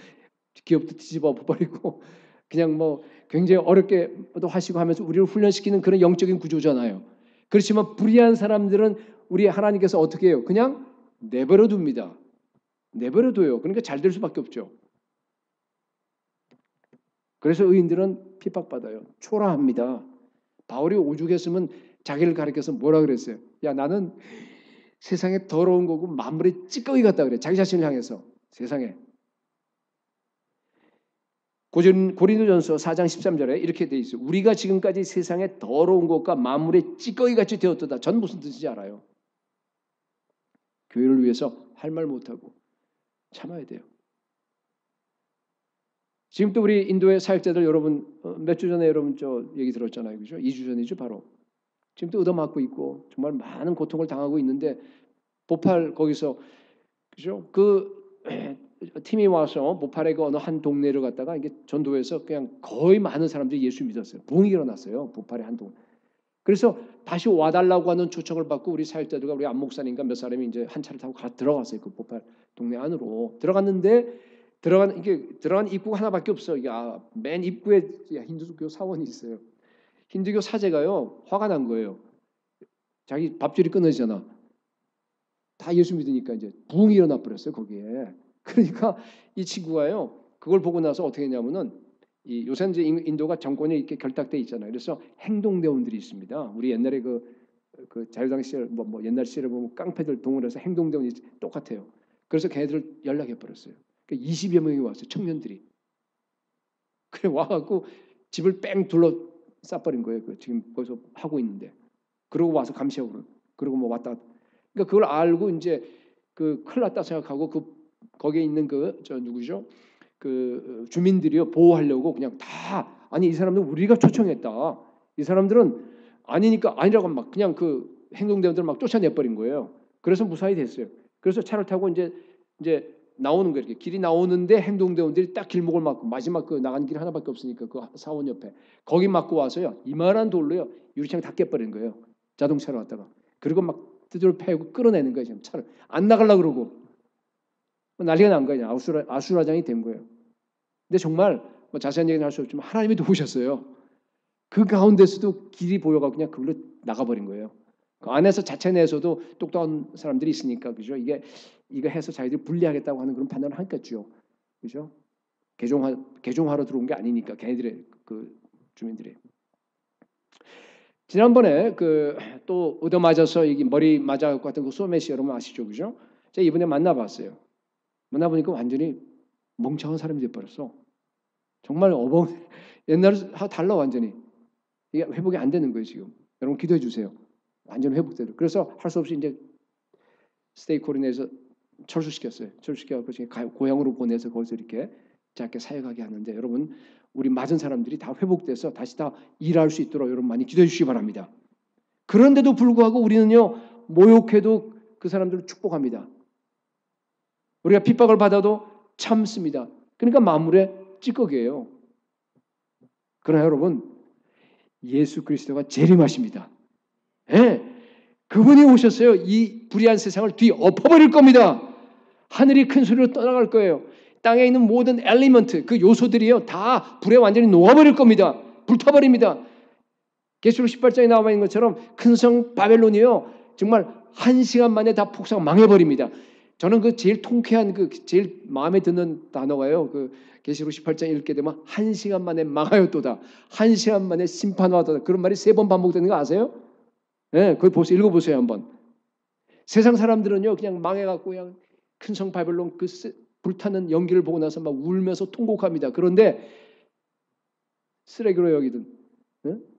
기업도 뒤집어 버리고 그냥 뭐 굉장히 어렵게도 하시고 하면서 우리를 훈련시키는 그런 영적인 구조잖아요. 그렇지만 불의한 사람들은 우리 하나님께서 어떻게 해요? 그냥 내버려 둡니다. 내버려 둬요. 그러니까 잘 될 수밖에 없죠. 그래서 의인들은 핍박받아요. 초라합니다. 바울이 오죽했으면 자기를 가리켜서 뭐라 그랬어요? 야, 나는 세상에 더러운 거고 만물의 찌꺼기 같다 그래. 자기 자신을 향해서. 세상에. 고린도전서 4장 13절에 이렇게 돼 있어요. 우리가 지금까지 세상에 더러운 것과 만물의 찌꺼기 같이 되었도다. 전 무슨 뜻인지 알아요. 교회를 위해서 할 말 못하고 참아야 돼요. 지금 또 우리 인도의 사역자들 여러분 몇 주 전에 여러분 저 얘기 들었잖아요. 그죠? 2주 전이죠, 바로. 지금 또 얻어맞고 있고 정말 많은 고통을 당하고 있는데 보팔 거기서 그죠? 그 팀이 와서 보팔의 그 어느 한 동네를 갔다가 이게 전도해서 그냥 거의 많은 사람들이 예수 믿었어요. 부흥이 일어났어요. 보팔의 한 동. 그래서 다시 와달라고 하는 초청을 받고 우리 사역자들과 우리 안 목사님과 몇 사람이 이제 한 차를 타고 들어갔어요. 그 보팔 동네 안으로 들어갔는데 들어간 입구가 하나밖에 없어요. 맨 입구에 힌두교 사원이 있어요. 힌두교 사제가요 화가 난 거예요. 자기 밥줄이 끊어지잖아. 다 예수 믿으니까 이제 부흥이 일어나 버렸어요 거기에. 그러니까 이 친구가요 그걸 보고 나서 어떻게 했냐면은 이 요새 이제 인도가 정권이 이렇게 결탁돼 있잖아요. 그래서 행동대원들이 있습니다. 우리 옛날에 그 자유당 시절 뭐 옛날 시절에 보면 깡패들 동원해서 행동대원이 똑같아요. 그래서 걔네들 연락해 버렸어요. 그러니까 20여 명이 왔어요. 청년들이. 그래 와갖고 집을 뺑 둘러 싸버린 거예요. 그 지금 거기서 하고 있는데. 그러고 와서 감시하고 그러고 뭐 왔다. 그러니까 그걸 알고 이제 그 큰일 났다 생각하고 거기에 있는 저 누구죠? 그 주민들이요 보호하려고 그냥 다 아니 이 사람들 우리가 초청했다. 이 사람들은 아니니까 아니라고 막 그냥 그 행동대원들 막 쫓아내 버린 거예요. 그래서 무사히 됐어요. 그래서 차를 타고 이제 나오는 거예요. 이렇게 길이 나오는데 행동대원들이 딱 길목을 막고 마지막 그 나간 길 하나밖에 없으니까 그 사원 옆에 거기 막고 와서요 이만한 돌로요 유리창 다 깨버린 거예요. 자동차로 왔다가 그리고 막 두드려 패고 끌어내는 거예요. 지금 차를 안 나가려고 그러고 난리가 난 거예요. 아수라장이 된 거예요. 근데 정말 뭐 자세한 얘기는 할 수 없지만 하나님이 도우셨어요. 그 가운데서도 길이 보여가 그냥 그걸로 나가버린 거예요. 그 안에서 자체 내에서도 똑똑한 사람들이 있으니까 그죠? 이거 해서 자기들이 분리하겠다고 하는 그런 판단을 하겠죠. 그죠? 개종하러 들어온 게 아니니까 걔네들의 그 주민들이. 지난번에 그 또 얻어맞아서 이게 머리 맞아 같은 그 소매시 여러분 아시죠, 그죠? 제가 이번에 만나봤어요. 만나보니까 완전히 멍청한 사람이 돼버렸어. 정말 옛날에 달라 완전히. 이게 회복이 안 되는 거예요 지금. 여러분 기도해 주세요. 완전 회복되도록. 그래서 할 수 없이 이제 스테이코린에서 철수시켰어요. 철수시켜서 고향으로 보내서 거기서 이렇게 짧게 사역하게 하는데 여러분 우리 맞은 사람들이 다 회복돼서 다시 다 일할 수 있도록 여러분 많이 기도해 주시기 바랍니다. 그런데도 불구하고 우리는요 모욕해도 그 사람들을 축복합니다. 우리가 핍박을 받아도 참습니다. 그러니까 만물의 찌꺼기예요. 그러나 여러분 예수 그리스도가 재림하십니다. 예, 그분이 오셨어요. 이 불의한 세상을 뒤엎어버릴 겁니다. 하늘이 큰 소리로 떠나갈 거예요. 땅에 있는 모든 엘리먼트 그 요소들이요 다 불에 완전히 녹아버릴 겁니다. 불타버립니다. 계시록 18장에 나와 있는 것처럼 큰 성 바벨론이요 정말 1시간 만에 다 폭삭 망해버립니다. 저는 그 제일 통쾌한 그 제일 마음에 드는 단어가요. 그 계시록 18장 읽게 되면 1시간 만에 망하였도다. 1시간 만에 심판하도다. 그런 말이 3번 반복되는 거 아세요? 네, 거기 보세요. 읽어보세요 한번. 세상 사람들은요 그냥 망해갖고 그냥 큰 성 바벨론 그 불타는 연기를 보고 나서 막 울면서 통곡합니다. 그런데 쓰레기로 여기든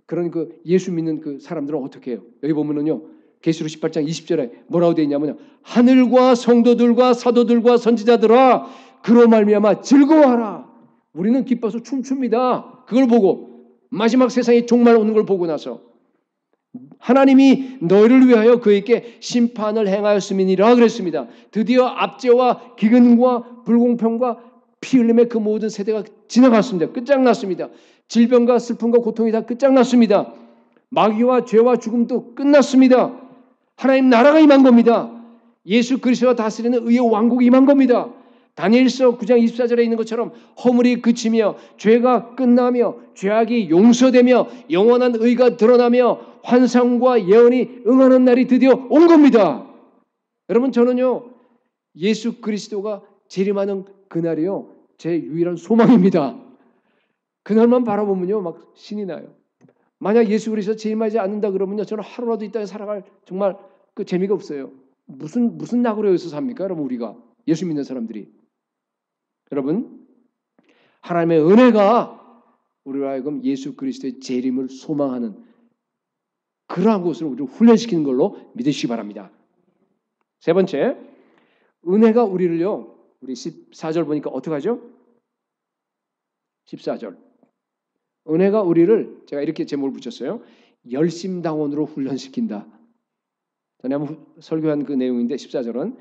그런 그 예수 믿는 그 사람들은 어떻게 해요? 여기 보면은요 계시록 18장 20절에 뭐라고 되어 있냐면요 하늘과 성도들과 사도들과 선지자들아 그로 말미암아 즐거워하라. 우리는 기뻐서 춤춥니다. 그걸 보고 마지막 세상에 종말 오는 걸 보고 나서 하나님이 너희를 위하여 그에게 심판을 행하였음이니라 그랬습니다. 드디어 압제와 기근과 불공평과 피 흘림의 그 모든 세대가 지나갔습니다. 끝장났습니다. 질병과 슬픔과 고통이 다 끝장났습니다. 마귀와 죄와 죽음도 끝났습니다. 하나님 나라가 임한 겁니다. 예수 그리스도가 다스리는 의의 왕국이 임한 겁니다. 다니엘서 9장 24절에 있는 것처럼 허물이 그치며 죄가 끝나며 죄악이 용서되며 영원한 의가 드러나며 환상과 예언이 응하는 날이 드디어 온 겁니다. 여러분 저는요 예수 그리스도가 재림하는 그날이요 제 유일한 소망입니다. 그날만 바라보면요 막 신이 나요. 만약 예수 그리스도 재림하지 않는다 그러면요 저는 하루라도 이 땅에 살아갈 정말 그 재미가 없어요. 무슨 낙으로 여기서 삽니까? 여러분 우리가 예수 믿는 사람들이 여러분 하나님의 은혜가 우리로 하여금 예수 그리스도의 재림을 소망하는 그러한 것을 우리를 훈련시키는 걸로 믿으시기 바랍니다. 세 번째 은혜가 우리를요 우리 14절 보니까 어떻게 하죠? 14절 은혜가 우리를 제가 이렇게 제목을 붙였어요. 열심당원으로 훈련시킨다. 전에 한번 설교한 그 내용인데 14절은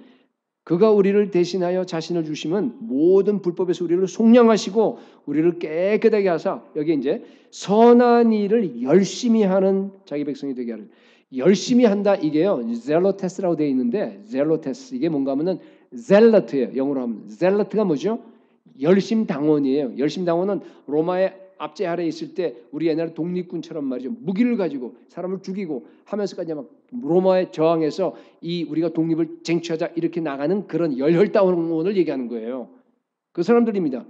그가 우리를 대신하여 자신을 주시면 모든 불법에서 우리를 속량하시고 우리를 깨끗하게 하사 여기 이제 선한 일을 열심히 하는 자기 백성이 되게 하는 열심히 한다 이게요 젤로테스라고 되어 있는데 젤로테스 이게 뭔가 하면은 젤러트예요. 영어로 하면 젤러트가 뭐죠? 열심당원이에요. 열심당원은 로마의 압제 아래에 있을 때 우리 옛날 독립군처럼 말이죠. 무기를 가지고 사람을 죽이고 하면서까지 막 로마에 저항해서 이 우리가 독립을 쟁취하자 이렇게 나가는 그런 열혈당원을 얘기하는 거예요. 그 사람들입니다.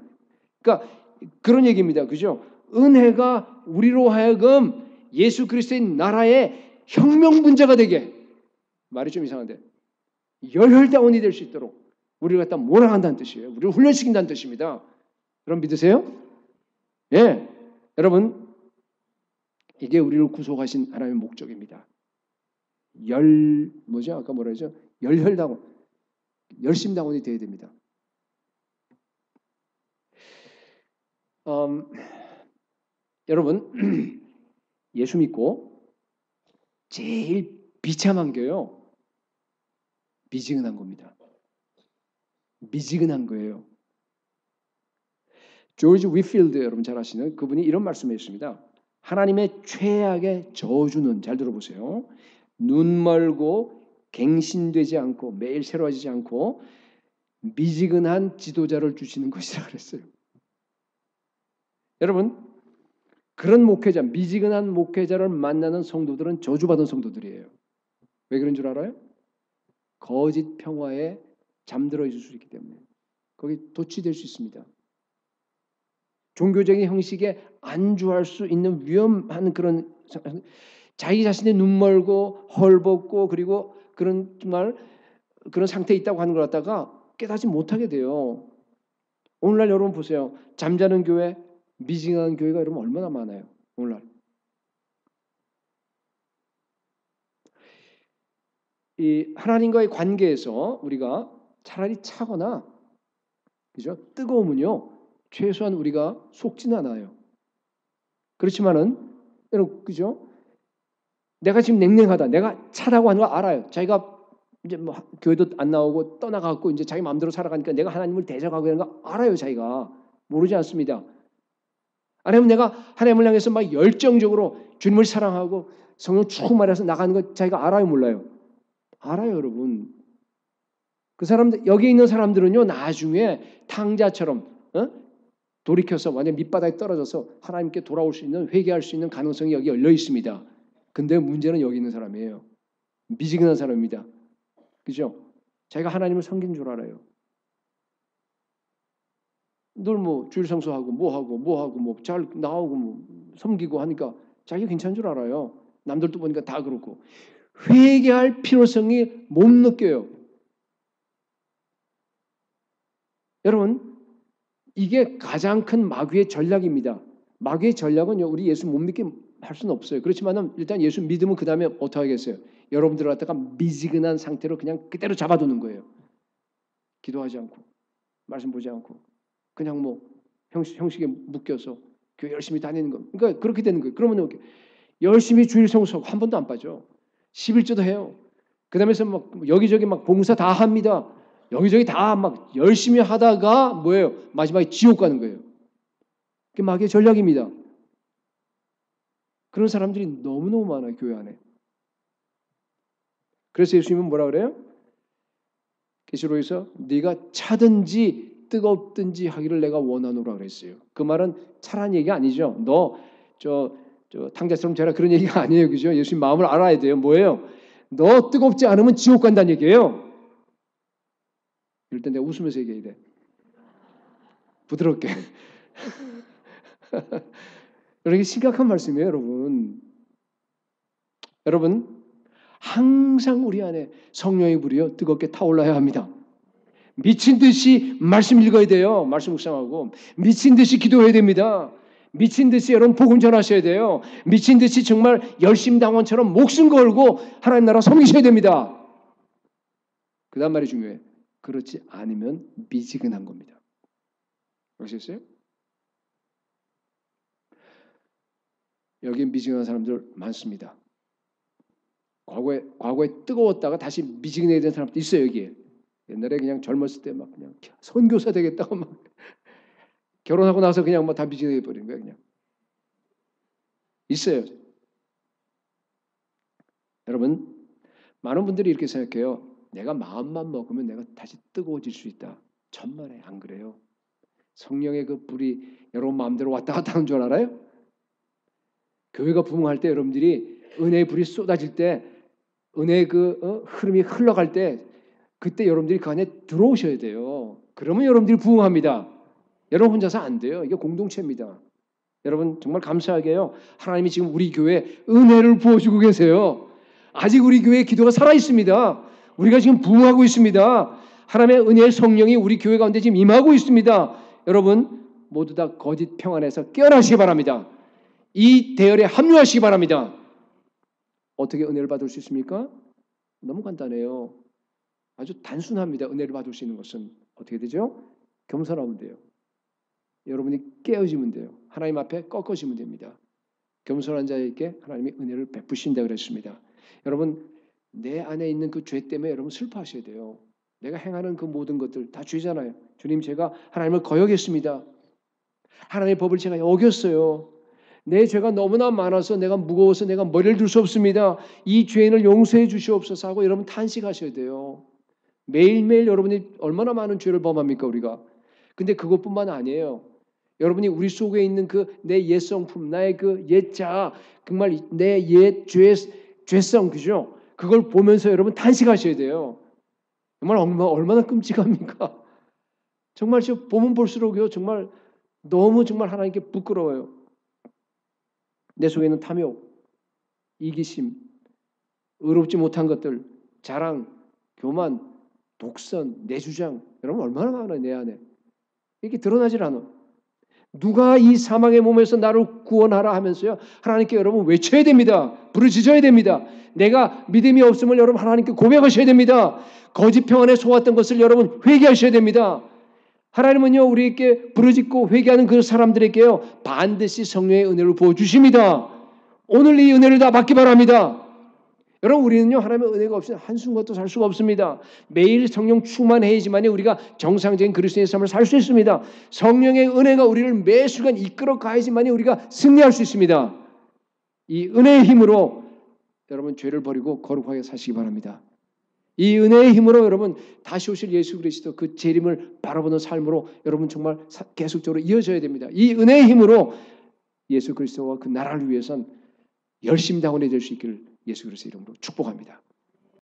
그러니까 그런 얘기입니다. 그죠? 은혜가 우리로 하여금 예수 그리스도의 나라의 혁명분자가 되게 말이 좀 이상한데 열혈당원이 될 수 있도록 우리를 갖다 몰아간다는 뜻이에요. 우리를 훈련시킨다는 뜻입니다. 여러분 믿으세요? 예, 여러분 이게 우리를 구속하신 하나님의 목적입니다. 뭐죠? 아까 뭐라 했죠? 열혈당원, 열심당원이 되어야 됩니다. 여러분 예수 믿고 제일 비참한 게요. 미지근한 겁니다. 미지근한 거예요. 조지 위필드 여러분 잘 아시는 그분이 이런 말씀을 했습니다. 하나님의 최악의 저주는 잘 들어보세요. 눈 멀고 갱신되지 않고 매일 새로워지지 않고 미지근한 지도자를 주시는 것이라 그랬어요. 여러분 그런 목회자, 미지근한 목회자를 만나는 성도들은 저주받은 성도들이에요. 왜 그런 줄 알아요? 거짓 평화에 잠들어 있을 수 있기 때문에 거기 도취될 수 있습니다. 종교적인 형식에 안주할 수 있는 위험한 그런 자기 자신의 눈 멀고 헐벗고 그리고 그런 정말 그런 상태에 있다고 하는 걸 갖다가 깨닫지 못하게 돼요. 오늘날 여러분 보세요. 잠자는 교회, 미지근한 교회가 여러분 얼마나 많아요. 오늘날. 이 하나님과의 관계에서 우리가 차라리 차거나 그죠? 뜨거우면요. 최소한 우리가 속지는 않아요. 그렇지만은 여러분 그죠? 내가 지금 냉랭하다. 내가 차다고 하는 거 알아요. 자기가 이제 뭐 교회도 안 나오고 떠나가고 이제 자기 마음대로 살아가니까 내가 하나님을 대적하고 이런 거 알아요. 자기가 모르지 않습니다. 아니면 내가 하나님을 향해서 막 열정적으로 주님을 사랑하고 성령 쭉 말해서 나가는 거 자기가 알아요, 몰라요? 알아요, 여러분. 그 사람들 여기 있는 사람들은요 나중에 탕자처럼 돌이켜서 완전 밑바닥에 떨어져서 하나님께 돌아올 수 있는 회개할 수 있는 가능성이 여기 열려 있습니다. 근데 문제는 여기 있는 사람이에요. 미지근한 사람입니다. 그죠? 자기가 하나님을 섬긴 줄 알아요. 늘 뭐 주일 성수하고 뭐 잘 나오고 뭐 섬기고 하니까 자기가 괜찮은 줄 알아요. 남들도 보니까 다 그렇고 회개할 필요성이 못 느껴요. 여러분 이게 가장 큰 마귀의 전략입니다. 마귀의 전략은요 우리 예수 못 믿게 할 수는 없어요. 그렇지만은 일단 예수 믿으면 그 다음에 어떻게 하겠어요? 여러분들을 갖다가 미지근한 상태로 그냥 그대로 잡아두는 거예요. 기도하지 않고 말씀 보지 않고 그냥 뭐 형식에 묶여서 교회 열심히 다니는 거. 그러니까 그렇게 되는 거예요. 그러면 열심히 주일 성수하고 한 번도 안 빠져. 11조도 해요. 그다음에서 막 여기저기 막 봉사 다 합니다. 여기저기 다 막 열심히 하다가 뭐예요? 마지막에 지옥 가는 거예요. 그게 마귀의 전략입니다. 그런 사람들이 너무너무 많아요, 교회 안에. 그래서 예수님은 뭐라 그래요? 계시록에서 네가 차든지 뜨겁든지 하기를 내가 원하노라 그랬어요. 그 말은 차라는 얘기가 아니죠. 너 탕자처럼 되라 그런 얘기가 아니에요. 그죠? 예수님 마음을 알아야 돼요. 뭐예요? 너 뜨겁지 않으면 지옥 간다는 얘기예요. 이럴 때 내가 웃으면서 얘기해야 돼. 부드럽게. 이게 심각한 말씀이에요, 여러분. 여러분, 항상 우리 안에 성령의 불이요 뜨겁게 타올라야 합니다. 미친 듯이 말씀 읽어야 돼요. 말씀 묵상하고 미친 듯이 기도해야 됩니다. 미친 듯이 여러분 복음 전하셔야 돼요. 미친 듯이 정말 열심당원처럼 목숨 걸고 하나님 나라 섬기셔야 됩니다. 그 다음 말이 중요해요. 그렇지 않으면 미지근한 겁니다. 아시겠어요? 여기 미지근한 사람들 많습니다. 과거에 뜨거웠다가 다시 미지근해야 되는 사람도 있어요. 여기에. 옛날에 그냥 젊었을 때 막 그냥 선교사 되겠다고 막 결혼하고 나서 그냥 막 다 미지근해 버린 거예요. 그냥. 있어요. 여러분, 많은 분들이 이렇게 생각해요. 내가 마음만 먹으면 내가 다시 뜨거워질 수 있다. 천만에 안 그래요. 성령의 그 불이 여러분 마음대로 왔다 갔다 하는 줄 알아요? 교회가 부흥할 때 여러분들이 은혜의 불이 쏟아질 때 은혜의 흐름이 흘러갈 때 그때 여러분들이 그 안에 들어오셔야 돼요. 그러면 여러분들이 부흥합니다. 여러분 혼자서 안 돼요. 이게 공동체입니다. 여러분 정말 감사하게요. 하나님이 지금 우리 교회에 은혜를 부어주고 계세요. 아직 우리 교회에 기도가 살아있습니다. 우리가 지금 부흥하고 있습니다. 하나님의 은혜의 성령이 우리 교회 가운데 지금 임하고 있습니다. 여러분 모두 다 거짓 평안에서 깨어나시기 바랍니다. 이 대열에 합류하시기 바랍니다. 어떻게 은혜를 받을 수 있습니까? 너무 간단해요. 아주 단순합니다. 은혜를 받을 수 있는 것은 어떻게 되죠? 겸손하면 돼요. 여러분이 깨어지면 돼요. 하나님 앞에 꺾어지면 됩니다. 겸손한 자에게 하나님이 은혜를 베푸신다 그랬습니다. 여러분 내 안에 있는 그 죄 때문에 여러분 슬퍼하셔야 돼요. 내가 행하는 그 모든 것들 다 죄잖아요. 주님 제가 하나님을 거역했습니다. 하나님의 법을 제가 어겼어요. 내 죄가 너무나 많아서 내가 무거워서 내가 머리를 들 수 없습니다. 이 죄인을 용서해 주시옵소서 하고 여러분 탄식하셔야 돼요. 매일매일 여러분이 얼마나 많은 죄를 범합니까 우리가. 근데 그것뿐만 아니에요. 여러분이 우리 속에 있는 그 내 옛성품, 나의 그 옛자, 정말 내 옛 죄성, 그죠? 그걸 보면서 여러분 탄식하셔야 돼요. 정말 얼마나 끔찍합니까? 정말 보면 볼수록요, 정말 너무 정말 하나님께 부끄러워요. 내 속에 있는 탐욕, 이기심, 의롭지 못한 것들, 자랑, 교만, 독선, 내 주장, 여러분 얼마나 많아요 내 안에. 이게 드러나질 않아. 누가 이 사망의 몸에서 나를 구원하라 하면서요. 하나님께 여러분 외쳐야 됩니다. 부르짖어야 됩니다. 내가 믿음이 없음을 여러분 하나님께 고백하셔야 됩니다. 거짓 평안에 속았던 것을 여러분 회개하셔야 됩니다. 하나님은요 우리에게 부르짖고 회개하는 그 사람들에게요 반드시 성령의 은혜를 부어주십니다. 오늘 이 은혜를 다 받기 바랍니다. 여러분 우리는요 하나님의 은혜가 없이는 한순간도 살 수가 없습니다. 매일 성령 충만해야지만 우리가 정상적인 그리스도인의 삶을 살 수 있습니다. 성령의 은혜가 우리를 매 순간 이끌어 가야지만 우리가 승리할 수 있습니다. 이 은혜의 힘으로 여러분 죄를 버리고 거룩하게 사시기 바랍니다. 이 은혜의 힘으로 여러분 다시 오실 예수 그리스도 그 재림을 바라보는 삶으로 여러분 정말 계속적으로 이어져야 됩니다. 이 은혜의 힘으로 예수 그리스도와 그 나라를 위해선 열심당원이 될 수 있기를 예수 그리스도 이름으로 축복합니다.